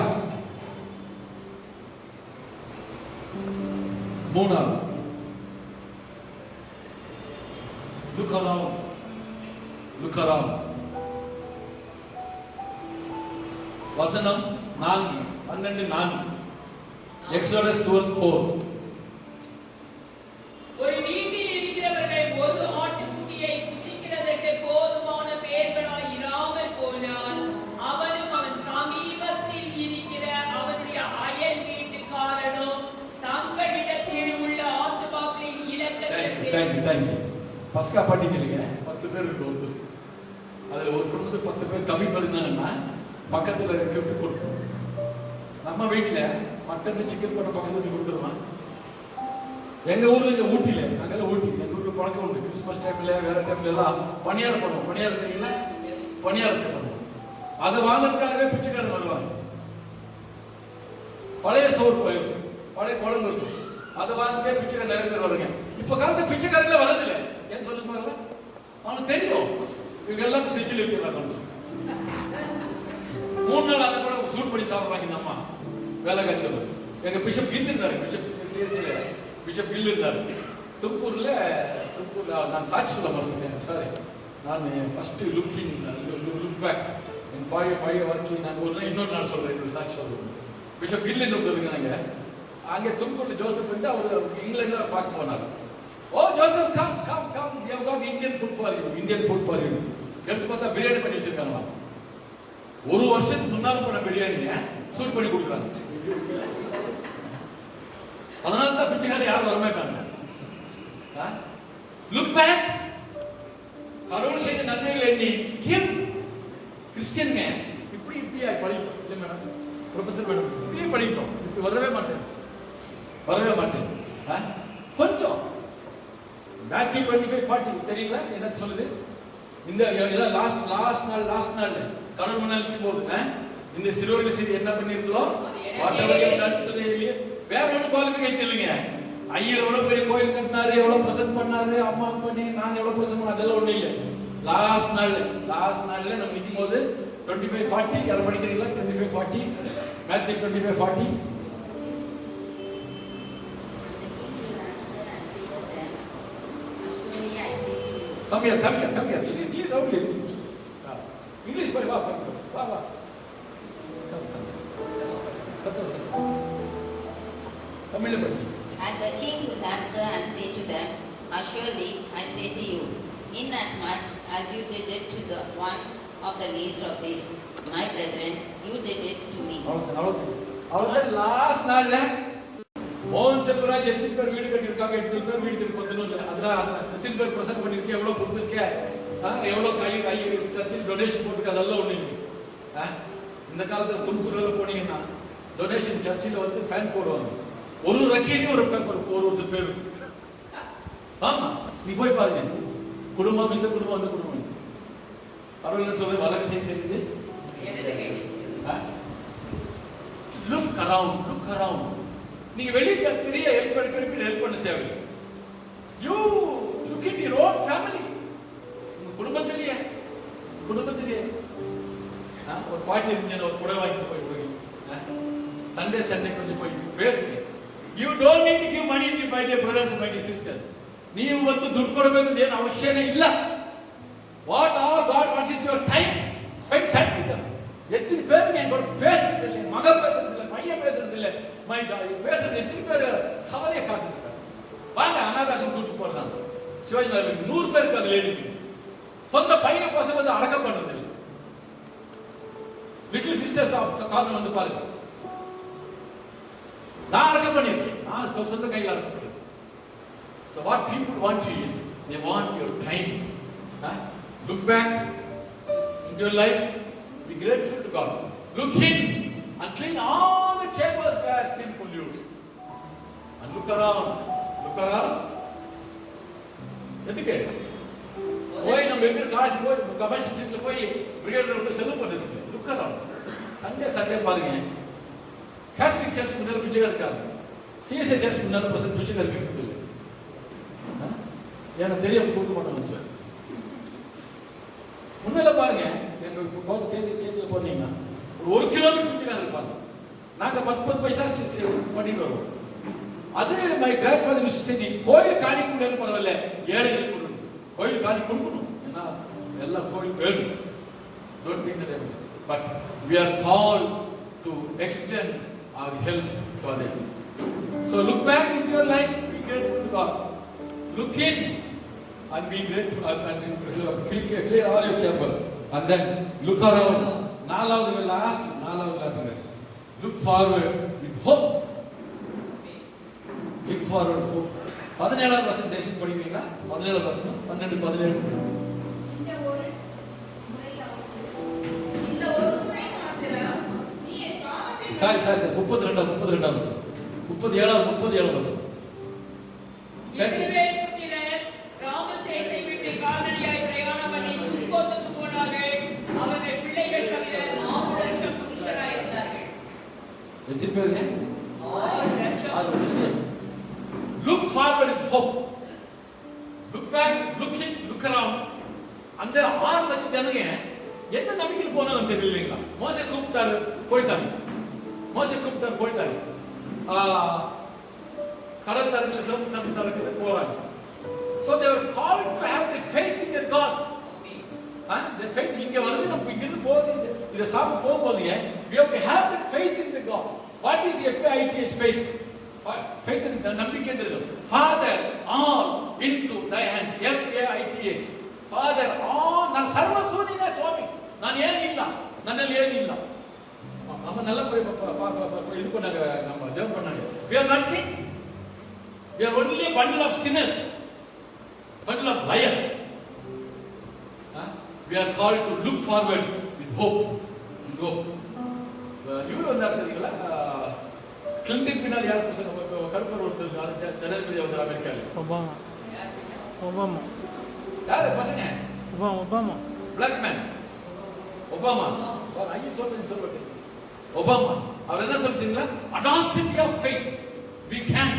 மூணாவது, look around. வசனம் 12:4 Exodus 12:4. ஒரு வீட்டில் இருக்கிறவர்கள் ஒரு ஆட்டுக்குட்டியை புசிக்கிறதற்கு போதுமான பேர்களாய் இராமல் போனால் அவனும் அவன் சமீபத்தில் இருக்கிற அவனுடைய அயல் வீட்டுக்காரனும் தங்களிடத்தில் உள்ள ஆத்துமாக்களின் இலக்கத்தை. Thank you. பஸ்கா பண்டிகைங்க 10 பேர் இருக்கு ஒருத்தர். அதுல ஒரு குடும்பத்துக்கு 10 பேர் கம்மி பண்ணிருந்தாங்கன்னா பக்கத்துல இருக்கிறது கொடுக்கணும். நம்ம வீட்டுல மட்டன் சிக்கன் பண்ண பக்கத்துல கொடுத்துருமா? எங்க ஊர்ல இங்க ஊட்டில, அங்கெல்லாம் ஊட்டி, எங்க ஊர்ல பழக்கம் உண்டு. கிறிஸ்துமஸ் டைம்ல வேற டைம்ல எல்லாம் பணியாரம் பண்ணுவோம். பணியாரத்தை பண்ணுவோம். அதை வாங்குறதுக்காகவே பிச்சைக்காரன் வருவாங்க. பழைய சோறு போயிருக்கும், பழைய குழம்பு இருக்கும், அதை வாங்கவே பிச்சைக்காரன் நிறைய பேர் வருங்க. இப்ப காலத்து பிச்சைக்காரங்கள வரதில்லை. ஏன்னு சொல்லுங்க, அவனுக்கு தெரியும் இவங்க எல்லாம் ஃப்ரிட்ஜில் வச்சிருக்காங்க. 3 நாள் அந்த கூட சூட் பண்ணி சாப்பிடுறாங்க. இந்த அம்மா வேலை காய்ச்சல். எங்க பிஷப் கில் இருந்தாரு, பிஷப் கில் இருந்தாரு திருப்பூர்ல. நான் சாட்சி சொல்ல மறந்துட்டேன், சாரி. நான் ஃபர்ஸ்ட் லுக் பேக் என் பழைய வாழ்க்கை நான் ஒரு இன்னொரு நாள் சொல்றேன், என்னோட சாட்சி சொல்றேன். பிஷப் கில் என்ன இருக்காங்க அங்கே திருப்பூர்ல. ஜோசப் வந்து அவர் இங்கிலாந்துல பார்க்க போனார். Oh Joseph, come we have got Indian food for you. எடுத்து பார்த்தா பிரியாணி பண்ணி வச்சிருக்காங்களா? ஒரு வருஷத்துக்கு முன்னால பண்ண பிரியாணிய சூட் பண்ணி கொடுக்குறாங்க. அதனால தான் பிச்சைக்காரர் யாரும் வரமாட்டாங்க. Look back. கடவுள் செய்த நன்மைகள் எண்ணி கிவ். கிறிஸ்டியன்ங்க இப்படி படிப்போம் இல்லை மேடம், ப்ரொஃபசர் மேடம், இப்படியே படிப்போம். இப்படி வரவே மாட்டேன். கொஞ்சம் மேத்யூ 25:40 தெரியல என்ன சொல்லுது? இந்த லாஸ்ட் நாள் கடவுள் முன்னாடி போது இந்த சிறுவர்கள் செய்து என்ன பண்ணிருக்கோ வேற ஒன்றும் குவாலிஃபிகேஷன் இல்லைங்க. ஐயர் எவ்வளவு பெரிய கோயில் கட்டினாரு, எவ்வளவு பிரசன்ட் பண்ணாரு, அம்மா பண்ணி நான் எவ்வளவு பிரசன்ட் பண்ண, அதெல்லாம் ஒண்ணு இல்லை. லாஸ்ட் நாள்ல நம்ம நிற்கும் போது 25:40 யார படிக்கிறீங்களா? 25:40 Matthew 25:40. Come here. Lead loudly. English படி வா. தமிழ்ல படி. And the king will answer and say to them, Assuredly I say to you, inasmuch as you did it to the one of the least of these, my brethren, you did it to me. அவ்வளவுதான் last நாள்ல மோகன் செல்வராஜ் எத்தனை பேர் வீடு கட்டியிருக்காங்க? 800 பேர் வீடு கட்டி கொத்தணும். அதெல்லாம் எத்தனை பேர் பிரசங்கம் பண்ணிருக்கேன்? எவ்வளவு கொடுத்துருக்கேன்? எவ்வளவு கை சர்ச்சில் டொனேஷன் போட்டுருக்கு? அதெல்லாம் ஒண்ணு இல்லை. இந்த காலத்துல துணுக்குறல போனீங்கன்னா டொனேஷன் சர்ச்சில் வந்து ஃபேன் போடுவாங்க. ஒரு ரக்கையிலும் ஒரு பேப்பர் ஒருத்தர் பேரு. ஆமா, நீ போய் பாருங்க. குடும்பம் இந்த குடும்பம் அந்த குடும்பம். கடவுள் என்ன சொல்றது? வலது கை செய்யுது. Look around. நீங்க வெளிய பெரிய ஹெல்ப் பண்ண தேவையில்லை. You look at your own family. உங்க குடும்பத்திலேயே ஒரு பாட்டி இருந்தேன், ஒரு புடவை வாங்கி போய் கொடுங்க. சண்டே கொஞ்சம் போய் பேசுங்க. You don't need to give money to my dear brothers and my dear sisters. ನೀವು ಒಂದು ದುಡ್ಡು ಕೊಡಬೇಕು ಏನು ಅವಶ್ಯಕತೆ ಇಲ್ಲ. What all God wants is your time. Spend time with them. எத்தனை பேர் நீங்கள் பேசுறதில்லை, மக பேசுறதில்லை, பையன் பேசுறதில்லை, பேசுறது எத்தனை பேர் கவலையை காத்துருக்காங்க. வாங்க அனாதாசம் கூட்டு போடுறாங்க. சிவாஜி நகருக்கு 100 பேருக்கு அது லேடிஸ். சொந்த பையன் பசங்க வந்து அடக்கம் பண்றதில்லை. லிட்டில் சிஸ்டர்ஸ் காரணம் வந்து பாருங்க. நான் அடக்கம் பண்ணியிருக்கேன். நான் சொந்த கையில் அடக்கம் பண்ணியிருக்கேன். So what people want you is, they want your time. Look back into your life. Be grateful to God. Look in and clean all the chambers where sin pollutes. And look around. எதுக்கு? போய் நம்ம எங்க காசு போய் கமர்ஷியல்ல போய் பிரிகேட்ல செலவு பண்ணதுக்கு. Look around. Sunday பாருங்க. கேத்தலிக் சர்ச் முன்னால பிச்சைக்காரர் இருக்காங்க. சிஎஸ்ஐ சர்ச் முன்னால பிச்சைக்காரர் இருக்குது இல்லை. எனக்கு தெரியாம கொடுக்க மாட்டோம் சார். உண்மையில பாருங்க, எங்க இப்போ கேதியில போனீங்கன்னா 1 கிலோமீட்டர் பிச்சைக்காரர் இருப்பாங்க. நாங்க 10 பைசா பண்ணிட்டு வருவோம். அது my grandfather used to say, நீ கோயில் காணி கொடுக்கணும் பரவாயில்ல, ஏழைகளுக்கு கொடுக்கணும். கோயில் காணி கொடுக்கணும். ஏன்னா எல்லா கோயில் வேணும். Don't think that, but we are called to extend our help to others. So look back into your life, be grateful to God. Look in and be grateful and clear all your chambers, and then look around. நாலாவது last look forward with hope. Look forward with hope. 17வது வசனம் தேசம் படிக்கிறீங்களா? 17வது வசனம் 12 17. Sorry 32வது வசனம் 37வது வசனம். இஸ்ரவேல் புத்திரர் ராமசேசை விட்டு கால்நடையாய் பிரயாணம் பண்ணி சுக்கோத்துக்கு போனார்கள். அவர்கள் பிள்ளைகள் தவிர 6 லட்சம் புருஷராய் இருந்தார்கள். எத்தனை பேருங்க? 6 லட்சம். Look forward with hope. Look back, look around. அந்த 6 லட்சம் ஜனங்க என்ன நம்பிக்கையில் போனாங்க தெரியலீங்களா? மோசே கூப்பிட்டாரு போயிட்டாங்க. கடல் தரத்துல சிறப்பு தரத்துல போறாங்க. So they were called to have the faith in their God. The faith இங்க வருது, நம்ம இங்க இருந்து போகுது. இத சாமி போகும்போதுங்க, we have to have the faith in the God. What is FAITH faith? Faith in the நம்பிக்கை தெரியும். Father, all into thy hands. FAITH. Father, all நான் சர்வசூனின சுவாமி. நான் ஏன் இல்ல? நன்னல் ஏன் இல்ல? நம்ம நல்ல இது பண்ணாங்க, நம்ம ஜெபம் பண்ணாங்க. We are nothing. We are only a bundle of sinners, bundle of liars. We are called to look forward with hope. இவர் வந்தார் தெரியுங்களா? கிளின்டன் பின்னால் யார் கருப்பர் ஒருத்தர் ஜனாதிபதி வந்தார் அமெரிக்காவில். ஒபாமா யாரு பசங்க? Obama black man. ஒபாமா ஐயோ சொல்றேன். ஒபாமா அவர் என்ன சொல்றீங்களா? audacity of faith. We can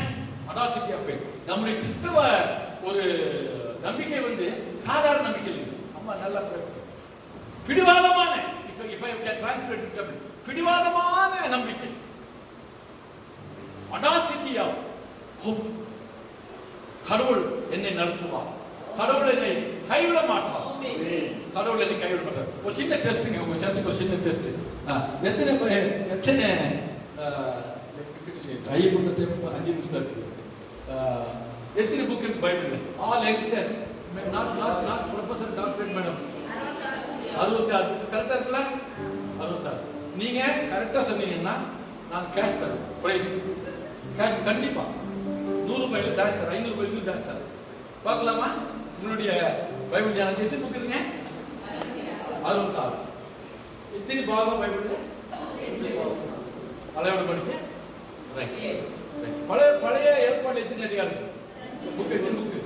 audacity of faith. நம்முடைய கிறிஸ்தவ ஒரு நம்பிக்கை வந்து சாதாரண நம்பிக்கை இல்லை. அம்மா நல்லா பிடிவாதமான, if if I can translate it Tamil, பிடிவாதமான நம்பிக்கை, audacity of hope. கடவுள் என்னை நடத்துவார், கடவுள் என்னை கைவிட மாட்டார், கடவுள் என்னை கைவிட மாட்டார். ஒரு சின்ன டெஸ்ட்டுங்க, உங்க சர்ச்சுக்கு ஒரு சின்ன டெஸ்ட். எத்தனை ஐ கொடுத்த டைம் 5 நிமிஷம் தான் இருக்குது. எத்தனை புக் இருக்கு பைபிள்ல? All youngsters, not professor doctor madam, 66 கரெக்டா இருக்குல்ல? 66. நீங்க கரெக்டா சொன்னீங்கன்னா நான் கேஷ் தரேன், பிரைஸ் கேஷ் கண்டிப்பா 100 ரூபாயில தாஸ் தரேன், 500 ரூபாயில தாஸ் தரேன். பார்க்கலாமா? உங்களுடைய பைபிள் ஞானத்தை எத்தனை புக் இருக்குங்க? 66. எத்தனை பாகம் பைபிள்ல? பழையோட படிக்க பழைய ஏற்பாடு எத்தனை அதிகாரம் இருக்கு? புக் எத்தனை புக்கு?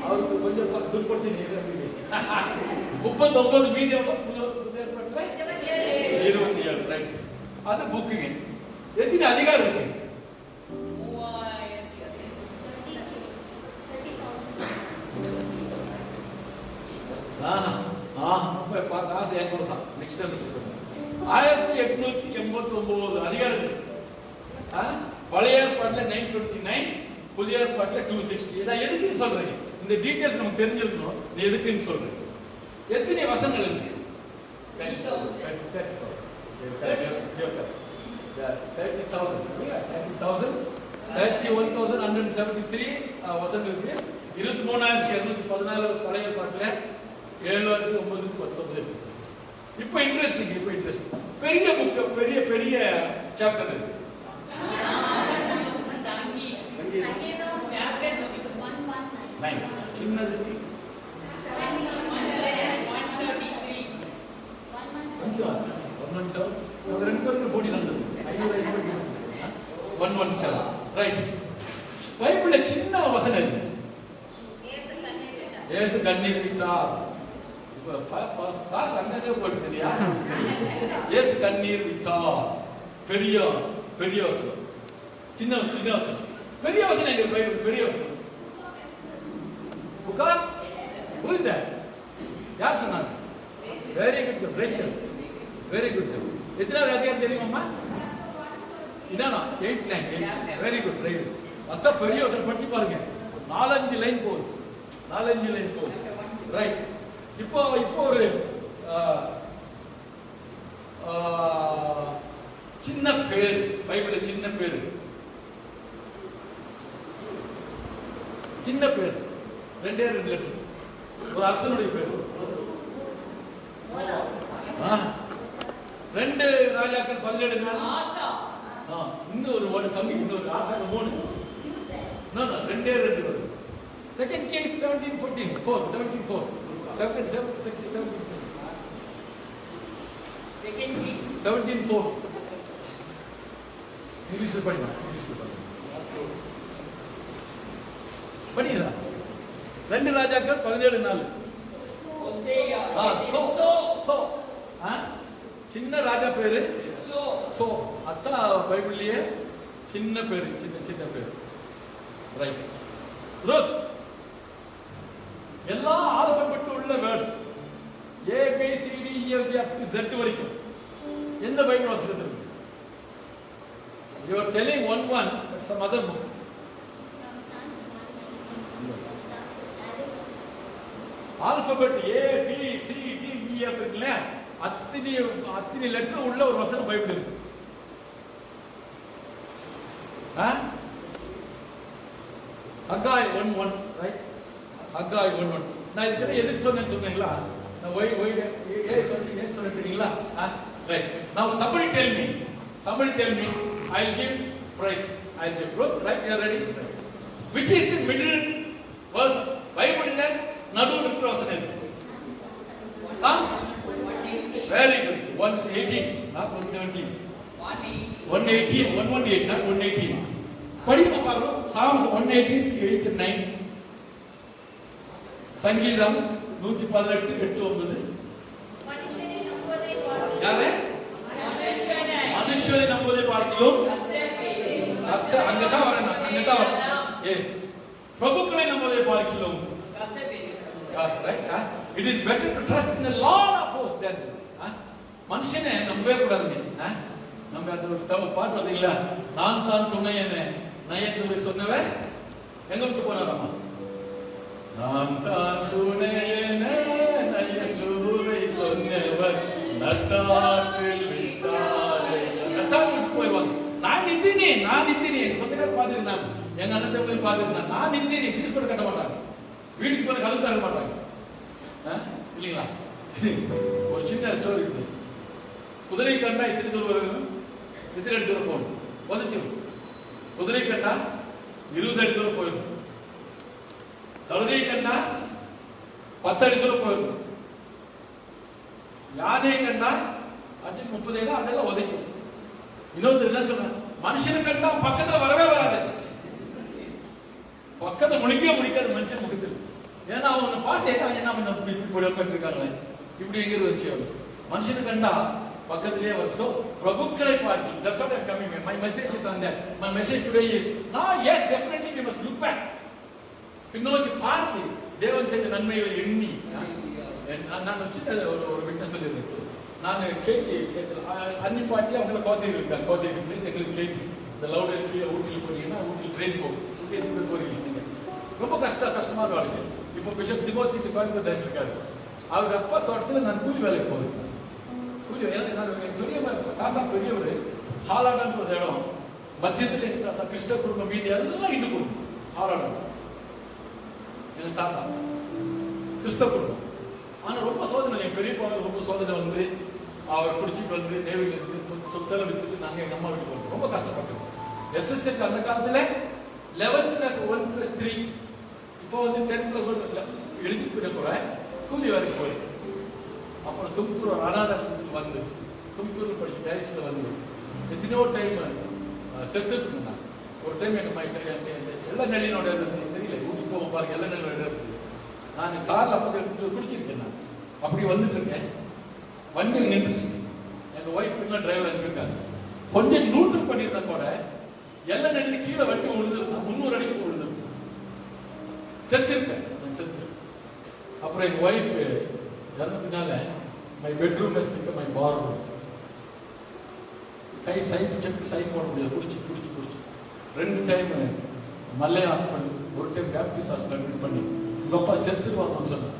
அவருக்கு கொஞ்சம் துர்படுத்தி 39 மீதி புது ஏற்பாட்டுல 27. ரைட், அது புக்குங்க. எத்தனை அதிகாரம் இருக்கு? காசு என் கூட தான். நெக்ஸ்ட் 1889 அதிகாரம் இருக்கு. பழைய ஏற்பாட்டுல 929, புதிய ஏற்பாட்டுல 260. நான் எதுக்குன்னு சொல்றேன், இந்த டீடைல்ஸ் நமக்கு தெரிஞ்சிருக்கணும். நீ எதுக்குன்னு சொல்றேன். எத்தனை வசனங்கள் இருக்கு? 31,173 வசனங்கள் இருக்கு. 23,214 பழைய ஏற்பாட்டுல, 7,919 இருக்கு. இப்போ இன்ட்ரெஸ்டிங், பெரிய புக், பெரிய சாப்டர் இது. சின்னது 117. ரைட், பைபிள்ல சின்ன வசனம் இது. இயேசு கண்ணீர் விட்டார். காசு அங்கே போட்டுறியா? இயேசு கண்ணீர் விட்டார். பெரிய வசனம். சின்ன வசனம். பெரிய வசனம் எங்க பைபிள்? பெரிய வசனம் புக்கா? Who is that? யார் சொன்னாங்க? Very good Rachel, very good. எத்தனாவது அதிகாரம் தெரியுமாம்மா? இதானா? 8, 9. Very good, right. அதான் பெரிய வசனம் படிச்சு பாருங்க. 4-5 லைன் போகுது. ரைட். இப்போ ஒரு சின்ன பேர் பைபிள்ல, சின்ன பேர் 2 லெட்டர். ஒரு அரசனுடைய பேர். 2 ராஜாக்கள் 17 நாள். இன்னொரு வேர்டு கம்மி, இன்னொரு ஆசா 3. 2 வரும். 2 Kings 17:14. 17:4. 17:4. இங்கிலீஷ்ல படிக்கலாம். படிக்கலாம். 2 ராஜாக்கள் 17 நாள். சின்ன ராஜா பேரு சோ. அதான் பைபிள்லயே சின்ன பேரு, சின்ன பேரு. ரைட். ரூத். எல்லா ஆல்பபெட் உள்ள words A B C D E F G up to Z வரைக்கும் எந்த பைபிள் வசனத்துல இருக்கு? You are telling one, some other book. Alphabet A B C D E F இருக்குல்ல, அத்தனை லெட்டர் உள்ள ஒரு வசனம் பைபிள் இருக்கு. ஹக்காய் 1:1. ரைட், ஹக்காய் 1:1. நான் இதுக்கு எதுக்கு சொன்னேன்னு சொன்னீங்களா? நான் ஏன் சொன்னேன் தெரியுங்களா? Right. Now somebody tell me, I'll give price, I'll give growth. Right, you are ready? Which is the middle verse பைபிள்ல நடுவுல இருக்கிற வசனம் எது? Psalms. Very good. 118, not 117. 118, 118, not 118. படிமா பார்க்கலாம். Psalms 118, 8 and 9. சங்கீதம் 118, 8, 9. யாரு? மனுஷனை நம்புவதை பார்க்கிறோம். அங்கதான் வரணும். எஸ். பிரபுக்களை நம்புவதை பார்க்கிறோம். கர்த்தர் பெரியவர். Right? It is better to trust in the Lord of hosts than மனுஷனே நம்பவே கூடாதுங்க. நம்ம அந்த ஒரு பாட்டு பார்த்தீங்களா, நான் தான் துணையனே நயந்தூரை சொன்னவர் எங்க விட்டு போனாராமா, நான் தான் துணையனே நயந்தூரை சொன்னவர் நட்டாற்றில் விட்டாரே. நட்டாற்றில் விட்டு போயிடுவாங்க. நான் நித்தினி சொன்ன பார்த்துருக்கேன், எங்க அண்ணன் தம்பியை பார்த்துருக்கேன். நான் நித்தினி ஃபீஸ் கூட கட்ட மாட்டாங்க, வீட்டுக்கு போன கதை தர மாட்டாங்க இல்லைங்களா. ஒரு சின்ன ஸ்டோரி இருக்குது. குதிரை கண்டா இத்தனை தூரம் வரணும், இத்தனை அடி தூரம் போகணும், வந்துச்சிடும். குதிரை கண்டா 20 அடி தூரம் போயிடும். கழுதை கண்டா 10 அடி தூரம் போயிடும். யானை கண்டா அட்லீஸ்ட் 30 அடி, அதெல்லாம் உதைக்கும். இன்னொருத்தர் என்ன சொல்ற, மனுஷனை கண்டா பக்கத்துல வரவே வராது, பக்கத்துல முடிக்காது மனுஷன் முகத்தில். ஏன்னா அவனை பார்த்து என்ன இப்படி இப்படி உட்காந்துருக்காங்க, இப்படி எங்க வச்சு மனுஷனை கண்டா பக்கத்திலே வரும். So பிரபுக்களை பார்த்து, that's what I'm coming. My message is on that. My message today is now, yes, definitely we must look back. பின்னோக்கி பார்த்து தேவன் செய்த நன்மைகளை எண்ணி. நான் சின்ன ஒரு விட்னஸ் சொல்லியிருந்தேன். நான் கேஜி அன்னி பாட்டி அவங்கள கோத்தகிரி இருக்காங்க. கோத்தகிரி பிளேஸ் எங்களுக்கு கேஜி இந்த லவுடர் கீழே ஊட்டியில் போனீங்கன்னா ஊட்டியில் ட்ரெயின் போகும். ஊட்டி எதுவுமே போறீங்க நீங்க, ரொம்ப கஷ்டமான வாழ்க்கை. இப்போ பிஷப் திமோத்தி கோயம்புத்தூர் டேஸ் இருக்காரு. அவர் அப்பா தோட்டத்தில் நான் கூலி வேலைக்கு போகிறேன். கூலி பெரிய தாத்தா பெரியவர். ஹாலாடான்ற ஒரு இடம் மத்தியத்தில் எங்கள் தாத்தா கிறிஸ்ட குடும்பம், மீதி எல்லாம் இந்து குடும்பம். ஹாலாடம் எங்கள் தாத்தா கிறிஸ்த குடும்பம். ஆனால் ரொம்ப சோதனை, என் பெரிய பாவம் ரொம்ப சோதனை வந்து அவர் குடிச்சிட்டு வந்து நேவில இருந்து சொத்தெல்லாம் வித்துட்டு நாங்கள் எங்கள் அம்மா வீட்டுக்கு போகிறோம். ரொம்ப கஷ்டப்பட்டோம். SSH அந்த காலத்தில் 11+1+3, இப்போ வந்து 10+1 எழுதிட்டு போயிட கூட கூலி வேலைக்கு போயிருக்கு. அப்புறம் தும்கூர் ஒரு அனாதாசிரமத்துக்கு வந்து தும்கூரில் படிச்சு டேஸில் வந்து எத்தனையோ டைம் செத்துருக்குங்க. ஒரு டைம் எள்ள நெல்லினோட தெரியல, ஊட்டிக்கு போக பாருங்க, எள்ள நெல்லோட இடம் இருக்குது. நான் காரில் அப்போ எடுத்துட்டு குடிச்சிருக்கேன். நான் அப்படி வந்துட்டு இருக்கேன், வண்டி நின்றுச்சு. எங்கள் ஒய்ஃப் பின்னால் டிரைவர் அனுப்பியிருக்காங்க. கொஞ்சம் நியூட்ரல் பண்ணியிருந்தா கூட எல்ல நெல்லி கீழே வண்டி விழுதுருந்தான், 300 அடிக்கு விழுதுருக்கும், செத்துருக்கேன். அப்புறம் எங்கள் ஒய்ஃப் இறந்த பின்னால my bedroom has become my bar room. கை சைட் போட முடியாது, குடிச்சு 2 டைம் மல்லை ஹாஸ்பிட்டல், ஒரு டைம் பேப்டிஸ்ட் ஹாஸ்பிட்டல் அட்மிட் பண்ணி உங்க அப்பா செத்துருவாங்கன்னு சொன்னாங்க.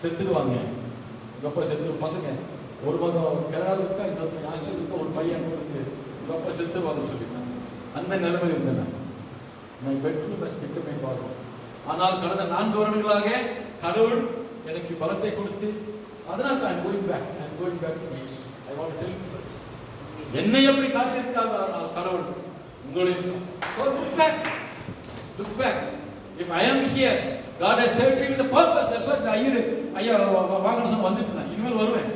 செத்துருவாங்க உங்க அப்பா செத்துரு, பசங்க ஒரு மகன் கனடாவில் இருக்கா, இன்னொரு ஹாஸ்டல் இருக்கா, ஒரு பையன் இருக்கு, உங்க அப்பா செத்துருவாங்கன்னு சொல்லியிருக்காங்க. அந்த நிலைமையில் இருந்தேன் நான். My bedroom has become my bar room. ஆனால் கடந்த 4 வருடங்களாக கடவுள் எனக்கு பலத்தை கொடுத்து, அதனால் தான் going back to my history. I want to tell you first, என்னை எப்படி காத்திருக்காங்க கடவுள் உங்களையும். So look back. If I am here, God has saved me with a purpose. That's why ஐயா வாங்கணும் சொன்ன வந்துட்டு நான் இனிமேல் வருவேன்.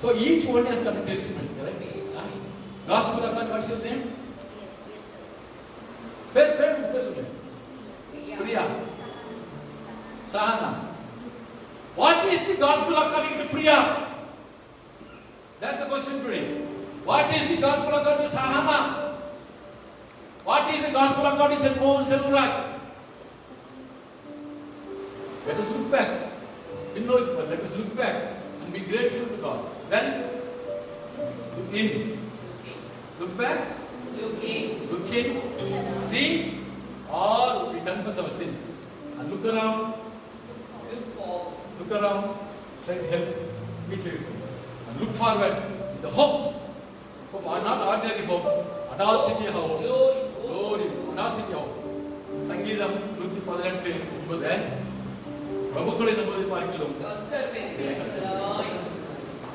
So each one has got a testimony, correct? Gospel according, what's your name? பேர் சொல்லுங்க. Priya, Sahana. What is the gospel according to Priya? That's the question today. What is the gospel according to Sahana? What is the gospel according to Mohan Selvaraj? Let us look back. Let us look back and be grateful to God. Then look in. Look back. Look in. See, or we confess our sins. And look around. Look around. Try to help. Meet people. And look forward. The hope. Hope, not ordinary hope. Audacity hope. Glory. Audacity hope. சங்கீதம் 118 பிரபுக்களை நம்புவதை பார்க்கிறோம்.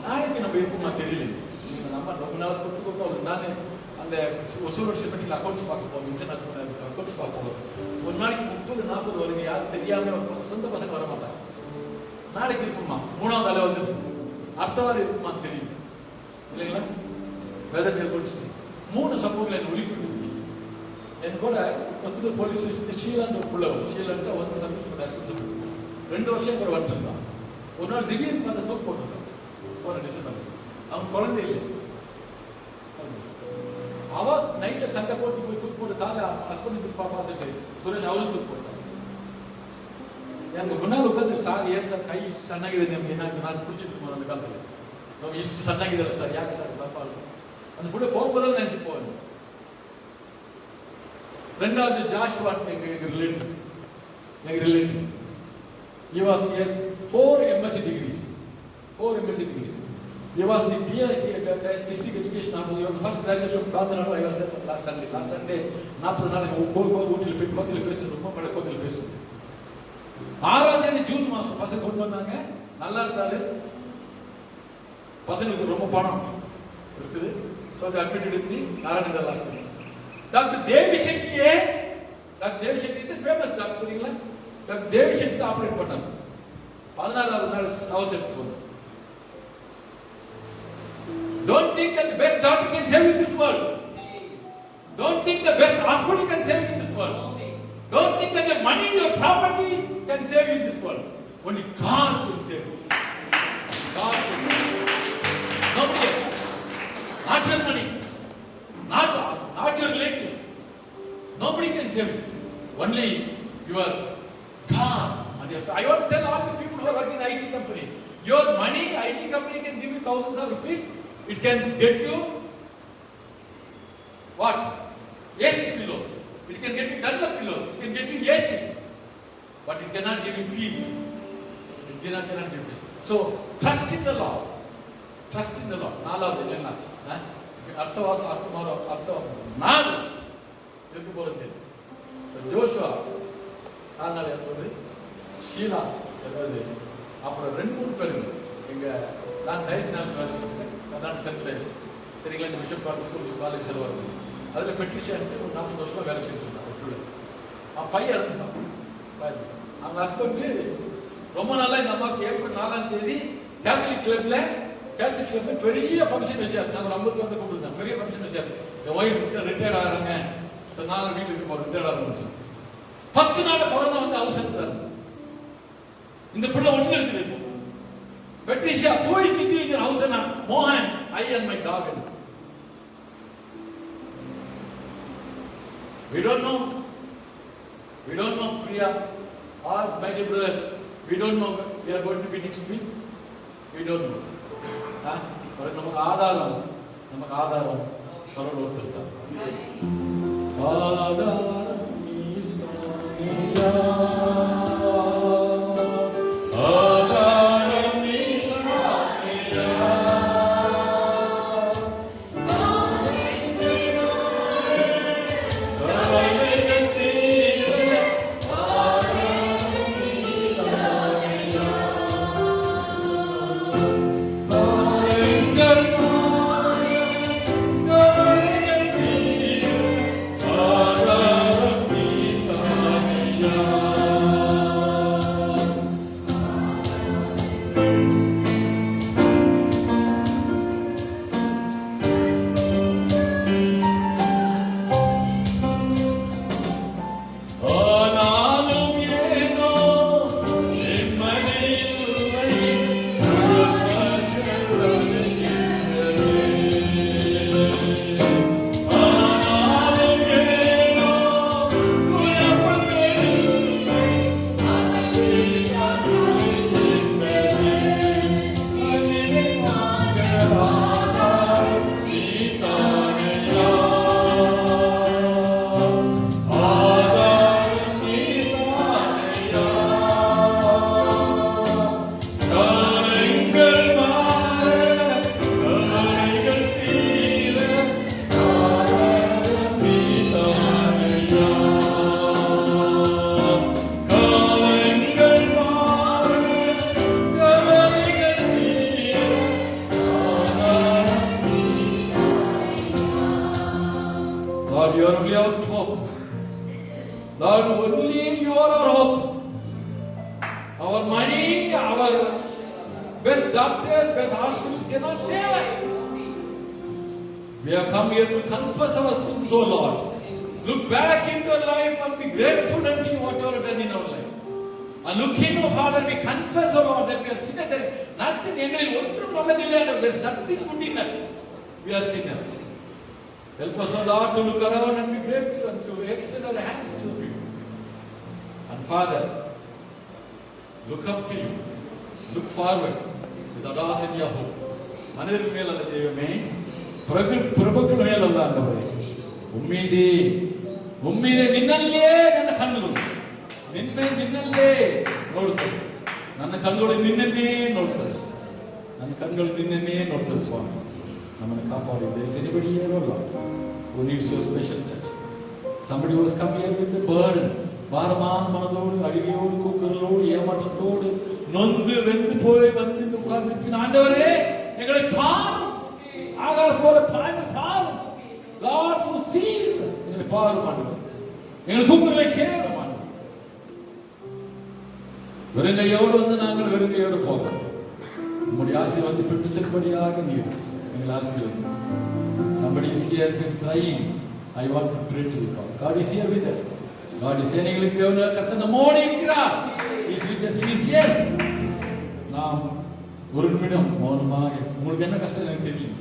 நாளைக்கு நம்ம இருக்குமா தெரியல. நம்ம ரொம்ப நாள் கொடுத்து நான் அந்த ஒசூர் சிமெண்ட்ல அக்கௌண்ட்ஸ் பார்க்க போவோம், அக்கௌண்ட்ஸ் பார்க்க போவோம். ஒரு நாளைக்கு 30-40 வருங்க, யாரும் தெரியாம சொந்த பசங்க வர மாட்டாங்க. நாளைக்கு இருக்குமா, 3வது அலை வந்துருக்கு, அடுத்த வாரம் இருக்குமா தெரியும் இல்லைங்களா. வெதர் அக்கௌண்ட்ஸ் 3 சம்பவங்கள் என்ன ஒலிக்கிட்டு என் கூட பத்து போலீஸ் ஸ்டேஷன் ஷீலாண்டு புள்ளவர் ஷீலாண்டு வந்து சர்வீஸ் 2 வருஷம் கூட வந்துருந்தான். ஒரு நாள் திடீர்னு பார்த்து தூக்கு போட்டுருக்கான் போன டிசம்பர். அவன் குழந்தை இல்லை, அவ நைட்ல சண்டை போட்டு போய் தூக்கு போட்டு காலை ஹஸ்பண்ட் தூக்கு பார்த்துட்டு சுரேஷ் அவளும் தூக்கு போட்டான். எனக்கு முன்னால் உட்காந்து சார் ஏன் சார் கை சன்னாಗಿದೆ என்ன நான் பிடிச்சிட்டு இருக்கோம் அந்த காலத்துல நம்ம இஷ்ட சன்னாಗಿದೆ சார் யாக்கு சார் பாப்பாள் அந்த புள்ள போகும்போதெல்லாம் நினைச்சு போவேன். ரெண்டாவது ஜாஷ்வா எங்க relative he was yes 4 MSc degrees. He was the district education officer. He was the first graduate from Tamil Nadu. I was there last Sunday 40 நாள் கோத்தில பேசிட்டு ரொம்ப மழை கோத்தில பேசிட்டு 6ஆம் தேதி ஜூன் மாசம் பசங்க கொண்டு வந்தாங்க. நல்லா இருந்தாரு. பசங்களுக்கு ரொம்ப பணம் இருக்குது. So they admitted in the Narayana hospital. Dr. Devi Shetty is the famous doctor சரிங்களா? Dr. Devi Shetty ஆபரேட் பண்ணாங்க. 16வது நாள் சவுத் எடுத்து வந்து. Don't think that the best doctor can save in this world. Don't think the best hospital can save in this world. Don't think that your money, your property can save you in this world. Only God can save you. God can save you. Nobody else. Not your money. Not your relatives. Nobody can save you. Only your God. And I want to tell all the people who are working in IT companies. Your money, IT company can give you thousands of rupees. It can get you what? AC pillows. It can get you Dunlop pillows. It can get you AC. But it cannot give you peace. It cannot give you peace. So, trust in the Lord. Trust in the Lord. நாலாவது இல்லைன்னா அர்த்தம் நாலு இருக்கு போல தெரியும். So Joshua கால்நாடு இருந்தது, ஷீலா இருந்தது, அப்புறம் 2-3 பேர் எங்கள் நான் டைஸ் நேஷனல் வேலை செஞ்சுட்டேன். கர்நாடக சென்ட்ரல் டைசஸ் சரிங்களா? இந்த பிஷப் ஸ்கூல் காலேஜ் செலவாக அதில் பெட்ரிஷியான்ட்டு ஒரு 40 வருஷமாக வேலை செஞ்சுருந்தான். அவன் பையன் இருந்துட்டான். அவங்க ஹஸ்பண்டு ரொம்ப நாளா இந்த அம்மாவுக்கு ஏப்ரல் 4ஆம் தேதி கேத்தலிக் கிளப்ல பெரிய ஃபங்க்ஷன் வச்சார். நாங்கள் 50 பேர்த்த கூப்பிட்டுருந்தோம். பெரிய ஃபங்க்ஷன் வச்சார். என் ஒய்ஃப் ரிட்டையர்ட் ஆகிறாங்க. ஸோ நாங்கள் வீட்டுக்கு போகிறோம். ரிட்டையர்ட் ஆரம்பிச்சோம். 10 நாள் கொரோனா வந்து அவசரத்தார். இந்த பிள்ளை ஒண்ணு இருக்குது. இப்போ Patricia who is with you in your house? Mohan, I and my dog. We don't know Priya or my dear brothers, we don't know we are going to be next week. We don't know. நமக்கு ஆதாரம் கடவுள் ஒருத்தர் தான். ஆதாரம் நீதானியா, ஆதாரம் நீதானியா, Lord, only you are our hope. Our money, our best doctors, best hospitals cannot save us. We have come here to confess our sins, O Lord. Look back into our life and be grateful unto you what you have done in our life. And look in, O Father, we confess, O Lord, that we are sinners. There is nothing, there is nothing good in us. We are sinners. Help us, O Lord, to look around and be grateful and to extend our hands to the people. And Father, look up to you. Look forward with audacity of hope. மனிதர்கள் மேல் அல்ல தெய்வமே, பிரபுக்கள் மேல் அல்ல ஆண்டவரே, உம்மீதே ನಿನ್ನಲ್ಲೇ ನನ್ನ ಕಣ್ಣುಗಳು ನಿನ್ನಲ್ಲೇ ನೋಡುತ್ತವೆ. ನನ್ನ ಕಣ್ಣುಗಳು ನಿನ್ನನ್ನೇ ನೋಡ್ತದೆ. ನನ್ನ ಕಣ್ಣುಗಳು ನಿನ್ನನ್ನೇ ನೋಡ್ತದೆ ಸ್ವಾಮಿ. ನಮ್ಮನ್ನು ಕಾಪಾಡಿದ್ದೆ. Anybody here or not who needs your special touch? Somebody was come here with the burden. பாரமான மனதோடு, அழுகையோடு, கூக்குரலோடு, ஏமாற்றத்தோடு, நொந்து வெந்து போய் வந்து உட்கார்ந்து ஆண்டவரே எங்களை பாரும், ஆகார் போல பாரும். God who sees us, எங்களை பாரும் ஆண்டவரே. எங்கள் கூக்குரலை கேளும் ஆண்டவரே. வெறுங்கையோடு வந்து நாங்கள் வெறுங்கையோடு போகிறோம். உம்முடைய ஆசீர்வாதத்தை பெற்று செல்லும்படியாக நீர் எங்கள் ஆசீர்வாதம். Somebody is here crying. I want to pray to you. God is here with us. God is here. எங்களுக்கு தேவனான கர்த்தர் நம்மோடு இருக்கிறார். He is with us. He is here. நாம் ஒரு நிமிடம் மௌனமாக, உங்களுக்கு என்ன கஷ்டம் எனக்கு தெரியல,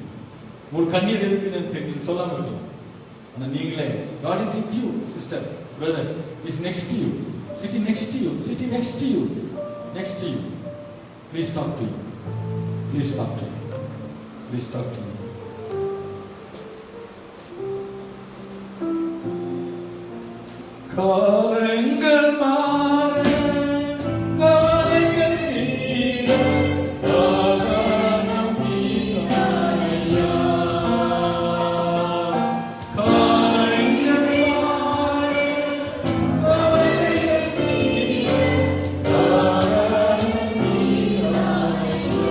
உங்களுக்கு கண்ணீர் எதுக்கு எனக்கு தெரியல, சொல்லாமல் இருக்கலாம். ஆனால் நீங்களே, God is with you, sister, brother, is next to you, sitting next to you, sitting next to you, next to you. Please talk to you. Please talk to you. Please talk to you. காலங்கள் மாற, காலங்கள் தீர, காலம் நீராயா. காலங்கள் மாற, காலங்கள் தீர, காலம் நீராயா.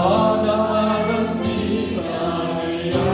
ஆதாரம் நீராயா.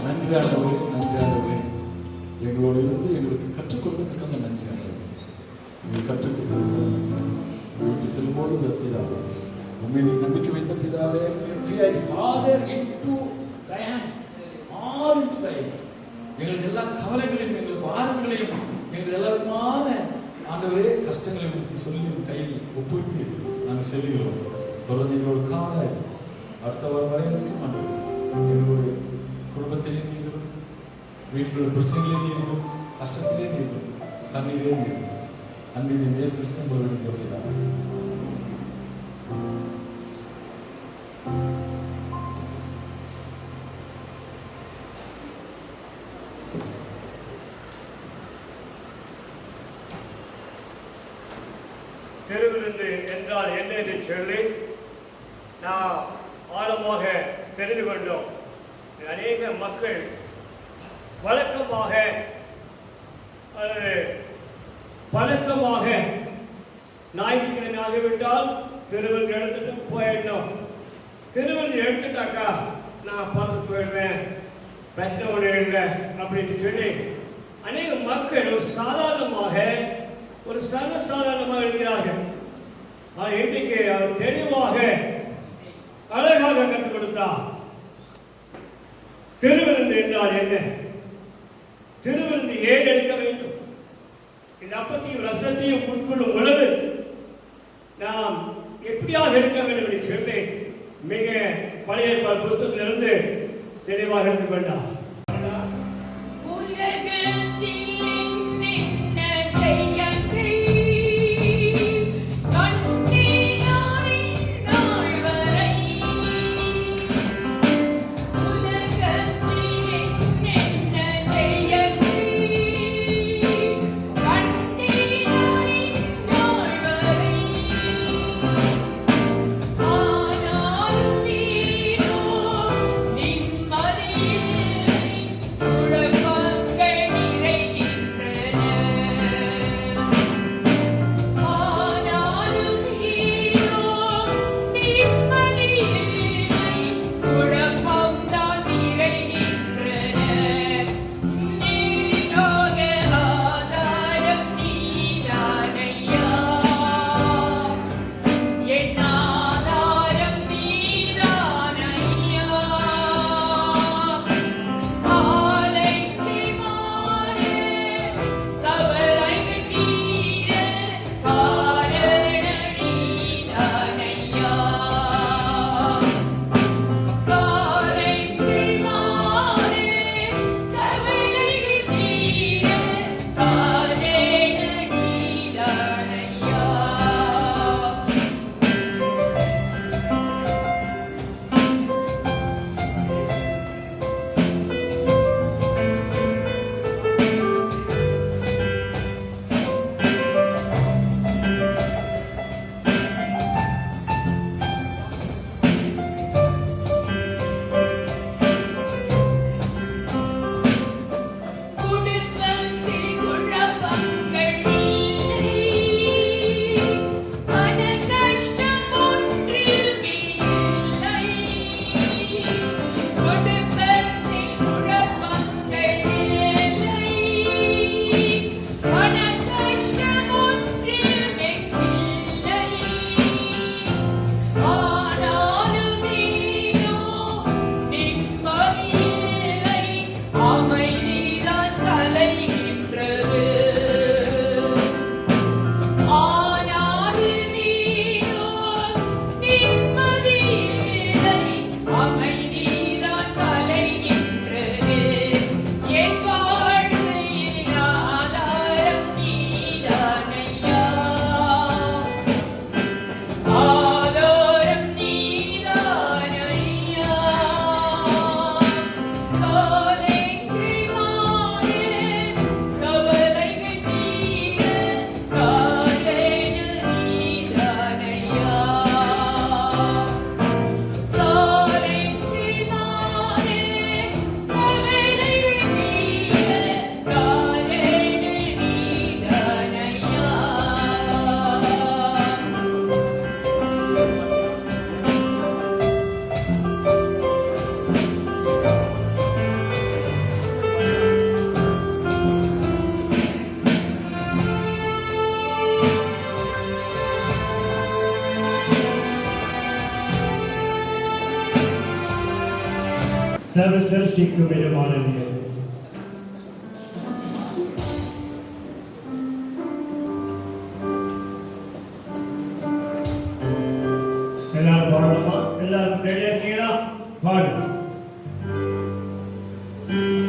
நன்றியானவரே, எங்களோடு இருந்து எங்களுக்கு கற்றுக் கொடுத்ததுக்காக நன்றியானவரே. எங்களுக்கு கற்றுக் கொடுத்ததுக்காக நன்றி. வீட்டு செல்லும்போது பிதாவே, உண்மையை நம்பிக்கை வைத்த பிதாவே, Father into thy hands, all into thy hands. எங்களுக்கு எல்லா கவலைகளையும், எங்களுக்கு பாரங்களையும், எங்களுக்கு எல்லா விதமான ஆண்டவரே கஷ்டங்களை குறித்து சொல்லி கையில் ஒப்புவித்து நாங்கள் செல்கிறோம். தொடர்ந்து எங்களோட காலை அடுத்த வாரம் வரை இருக்கும் ஆண்டவரே. எங்களுடைய குடும்பத்திலே நீங்களும், வீட்டில் உள்ள பிரச்சனைகளே நீங்களும், கஷ்டத்திலே நீங்களும், கண்ணீரே நீங்களும், அன்பின் இயேசு கிறிஸ்துவின் மூலமாக கேட்கிறார். தெருவிருந்து என்றால் என்ன என்று சொல்லி நாம் ஆழமாக தெரிந்து கொண்டோம். அநேக மக்கள் வழக்கமாக அல்லது பழக்கமாக ஞாயிற்றுக்கிழமை ஆகிவிட்டால் தெருவில் எடுத்துட்டு போயிடணும். தெருவில் எடுத்துட்டாக்கா நான் பறந்து போயிடுவேன், பிரச்சனை ஒன்று இல்லை அப்படின்னு சொல்லி அநேக மக்கள் ஒரு சர்வசாதாரணமாக இருக்கிறார்கள். இன்றைக்கு அவர் தெளிவாக அழகாக கற்றுக் கொடுத்தார். திருவிருந்து என்றால் என்ன, திருவிருந்து ஏன் எடுக்க வேண்டும், இந்த அப்பத்தையும் ரசத்தையும் உட்கொள்ளும் பொழுது நாம் எப்படியாக எடுக்க வேண்டும் என்று சொல்லி மிக பழைய புஸ்தகத்திலிருந்து தெளிவாக எடுத்துக்கொண்டார். Nimmadi சகல சிருஷ்டிக்கும் எஜமானனே. எல்லாரும் பாடலாமா? எல்லாரும் ரெடியா இருக்கீங்களா? பாடு.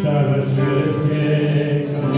சகல சிருஷ்டிக்கும்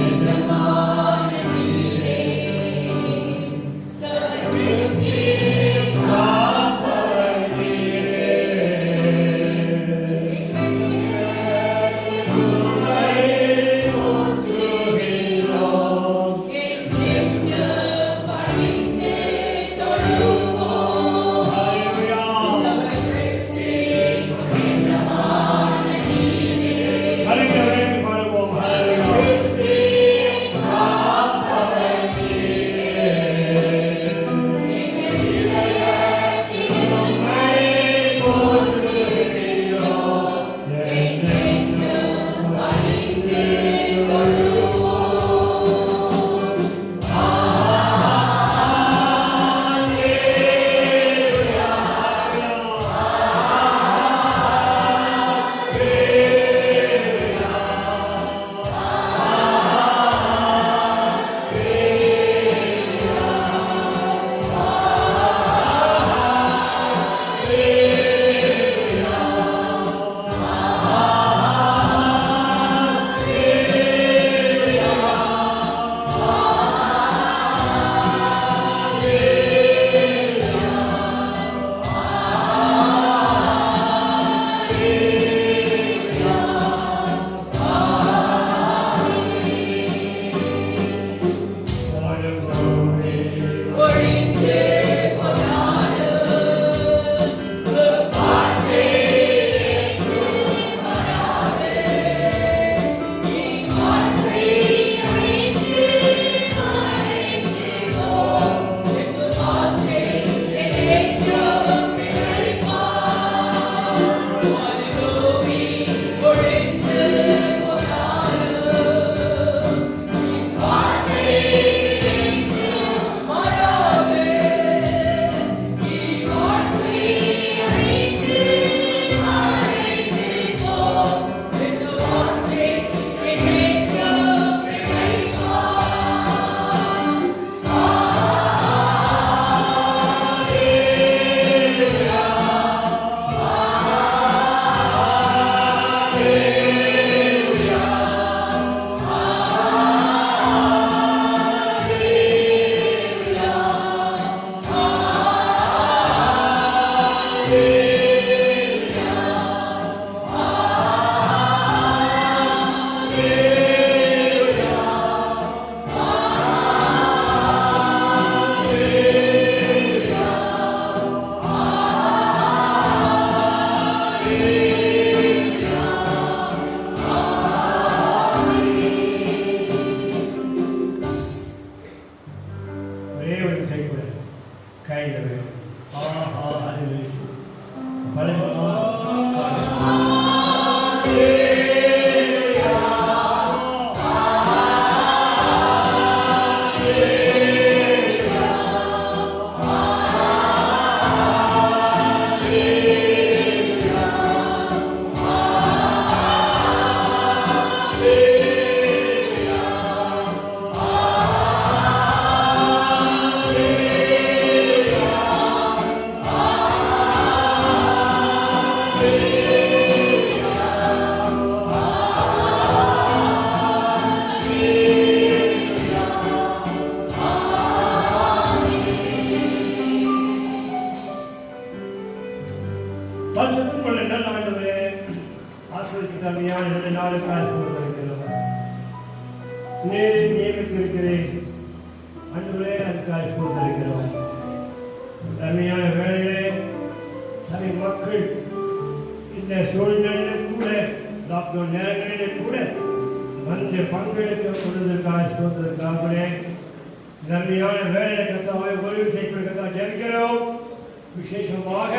விசேஷமாக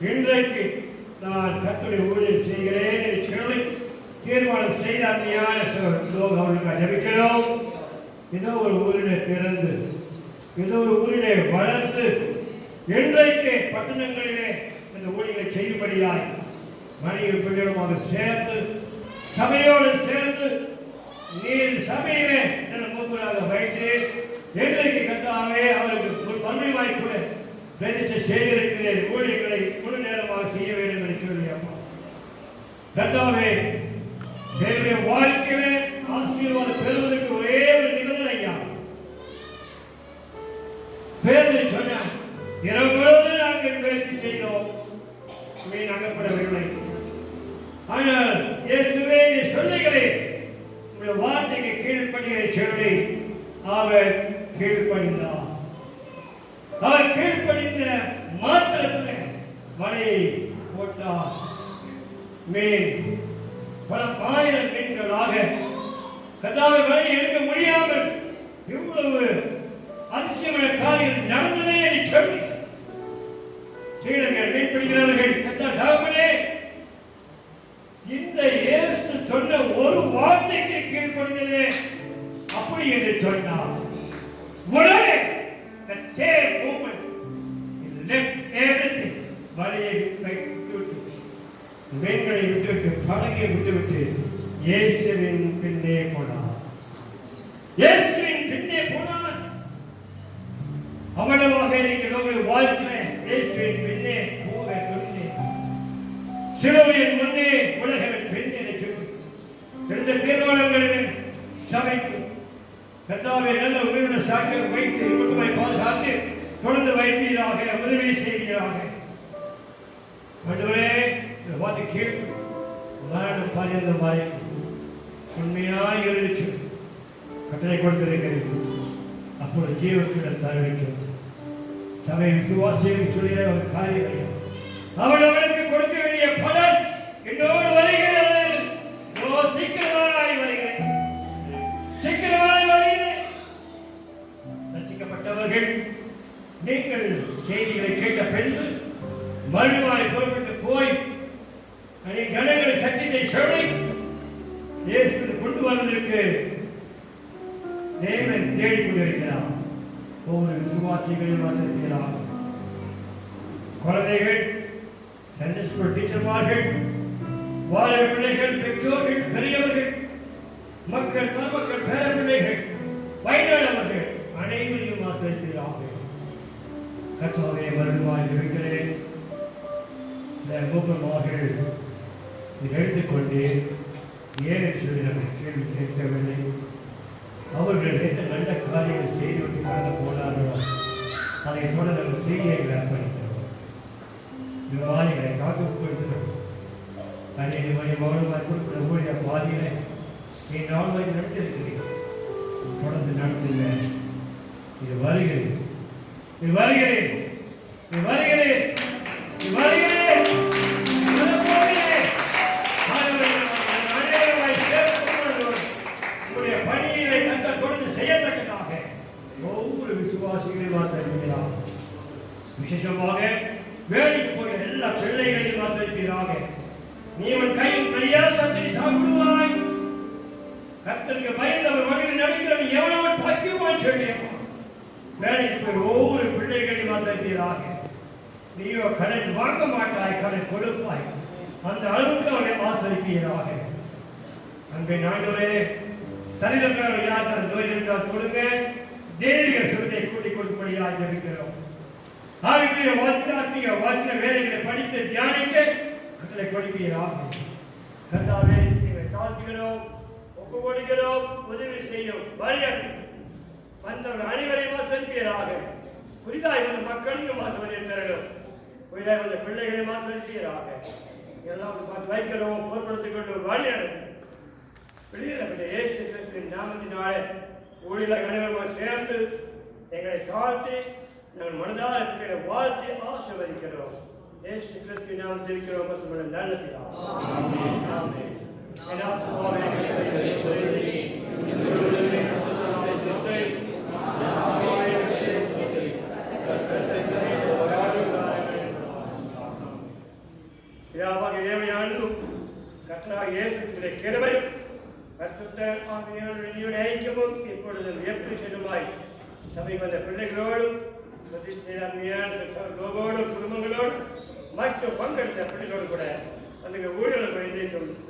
இன்றைக்கு நான் கர்த்தருடைய ஊழியம் செய்கிறேன் என்று சொல்லி தீர்மானம் செய்த அருமையான அவர்களுக்கு ஜெபிக்கிறோம். ஏதோ ஒரு ஊரிலே பிறந்து ஏதோ ஒரு ஊரிலே வளர்ந்து இன்றைக்கு பட்டணங்களிலே அந்த ஊழியர்களை செய்யும்படியாய் மனைவி பிள்ளைகளுமாக சேர்ந்து சபையோடு சேர்ந்து நீர் சபையிலே மூப்பராக வைத்து எங்களுக்கு கட்டாமே அவருக்கு ஒரு பன்மையாய் கூட பிரதிஷ்டை செய்திருக்கிறேன். ஊழியர்களை முழு நேரமாக செய்ய வேண்டும் என்று சொல்லி அம்மா கட்டாவே தேவனுடைய வாழ்க்கையிலே ஆசீர்வாதம் பெறுவதற்கு ஒரே ஒரு நிபந்தனை ஐயா. பேர் சொன்னார், இரவு முழுவதும் நாங்கள் முயற்சி செய்தோம், மீன் அகப்படவில்லை. ஆனால் இயேசுவே நீ சொல்லுகிறேன், உங்களுடைய வார்த்தைக்கு கீழ்ப்படிகளை சொல்லி அவர் கீழ்ப்படிந்தார். அவர் கீழ்ப்படிந்த மாத்திரத்தில் மழையை போட்டார். மீன் பல ஆயிரம் மீன்களாக கர்த்தாவே மழையை எடுக்க முடியாமல் இவ்வளவு அதிசயமான காரியங்கள் நடந்ததே என்று சொல்லி ஸ்ரீலங்கர் மீன்பிடிக்கிறவர்கள் கர்த்தாவே இந்த இயேசு சொன்ன ஒரு வார்த்தைக்கு கீழ்ப்படிந்ததே அப்படி என்று சொன்னார். உடனே the same moment he left everything. வலையை விட்டுவிட்டு மீன்களை விட்டுவிட்டு படகை விட்டுவிட்டு இயேசுவின் பின்னே போனார். இயேசுவின் பின்னே போனார். அவ்வளவாக நீங்கள் உங்களுடைய வாழ்க்கையில இயேசுவின் பின்னே போக சொன்னேன். சிலுவையின் முன்னே உலகின் பின்னே சொல்லி இருந்த தீர்மானங்களில் சபைக்கு கர்த்தாவே நல்ல உங்களுடைய சாட்சியம் வைத்து குடும்பத்தை பாதுகாத்து தொடர்ந்து வைப்பீராக, உதவி செய்வீராக. ஆண்டவரே வார்த்தை கேட்டு மரணம் பரியந்த மாதிரி உண்மையாய் இருந்துச்சு கட்டளை கொடுத்திருக்கிறது. அப்பொழுது ஜீவத்துடன் தரவேற்று சபை விசுவாசிகளுக்கு சொல்கிற ஒரு காரியம் அவனுக்கு கொடுக்க வேண்டிய பலன் என்னோடு வருகிறது. சீக்கிரமாய் வருகிறது, சீக்கிரமாய் வருகிறது. ரட்சிக்கப்பட்டவர்கள் நீங்கள் செய்திகளை கேட்ட பின்பு மறுநாள் புறப்பட்டு போய் ஜனங்களை சத்தியத்தை சொல்லி இயேசு கொண்டு வருவதற்கு தேவன் தேடிக்கொண்டிருக்கிறார். ஒவ்வொரு விசுவாசிகளையும் வசதிக்கிறார். குழந்தைகள், சண்டே ஸ்கூல் டீச்சர்மார்கள், வாலிப பிள்ளைகள், பெற்றோர்கள், பெரியவர்கள், மக்கள், மருமக்கள், பேர பிள்ளைகள், வயதானவர்கள் அனைவரையும் ஆசிரியர்களாக கர்த்தாவே மறுநாள் இருக்கிறேன். சில மூப்பமார்கள் எடுத்துக்கொண்டு ஏன் சொல்லி நம்ம கேள்வி கேட்கவில்லை. அவர்கள் எந்த நல்ல காரியங்கள் செய்துவிட்டு கடந்து போனார்களோ அதை போல நம்ம செய்திகளை அர்ப்பணிக்கிறோம். விவாதிகளை காத்து கொடுக்கிறோம். பன்னெண்டு மணி மௌனமாக கொடுக்கிற ஊழிய பாதிகளை நீ 4 மணி நடத்திருக்கிறீர்கள். தொடர்ந்து நடத்துங்க. இது வருகிறது, இது வருகிறது, இது வருகிறது, இது வருகிறது. பணியை கண்ட தொடர்ந்து செய்யத்தக்கதாக ஒவ்வொரு விசுவாசிகளையும் ஆசிரியர்களாக, விசேஷமாக வேலைக்கு போகிற எல்லா பிள்ளைகளையும் ஆசிரியர்களாக நீ உன் கையின் பிரயாசத்தை சாப்பிடுவாய். கர்த்தருக்கு பயந்தவர் வழியில் நடிக்கிறவன் எவனவன் பக்கியமான் சொல்லியப்பா. வேலைக்கு போய் ஒவ்வொரு பிள்ளைகளையும் ஆசிரியர்களாக நீயோ கடன் வாங்க மாட்டாய், கடன் கொடுப்பாய். அந்த அளவுக்கு அவனை ஆசிரியர்களாக. அன்பை நாங்களே சரீரங்கள் யார் நோய் இருந்தால் கொடுங்க. தெய்வீக சுகத்தை கூட்டிக் கொடுப்படியாக இருக்கிறோம். ஆவிக்குரிய வாழ்க்கையில் ஆத்மீக வாழ்க்கையில் வேலைகளை படித்து தியானிக்க கட்டளை கொடுப்பீராக. கர்த்தாவே நீங்கள் தாழ்த்துகிறோம், ஒப்பு கொடுக்கிறோம், உதவி செய்யும். வழியாக வந்தவர்கள் அனைவரையும் ஆசிரியராக. புதிதாய் வந்த மக்களையும் ஆசிரியர் தரணும். புதிதாய் வந்த பிள்ளைகளையும் ஆசிரியராக. எல்லாம் பார்த்து வைக்கிறோம், பொருட்படுத்திக் கொண்டு வழியாக வெளியேறப்பட்ட இயேசு கிறிஸ்துவின் நாமத்தினாலே ஊழியர்கள் அனைவரும் சேர்ந்து எங்களை தாழ்த்தி நாங்கள் மனதார எங்களை வாழ்த்தி ஆசீர்வதிக்கிறோம். இயேசு கிறிஸ்துவின் நாமத்தில் இருக்கிறோம். மற்றும் நல்லபிதா ஆமென். ஆமென். கர்த்தராகிய இயேசு கிறிஸ்துவின் கிருபை பரிசுத்த ஆவியானவரின் ஐக்கியமும் இப்பொழுது விசேஷமாய் சபை வந்த பிள்ளைகளோடும் குடும்பங்களோடும் மற்றும் பங்கெடுத்த பிள்ளைகளோடு கூட அல்லது ஊழியர்களை பயந்தே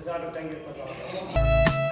டாக்டர் தங்கியிருப்பதாக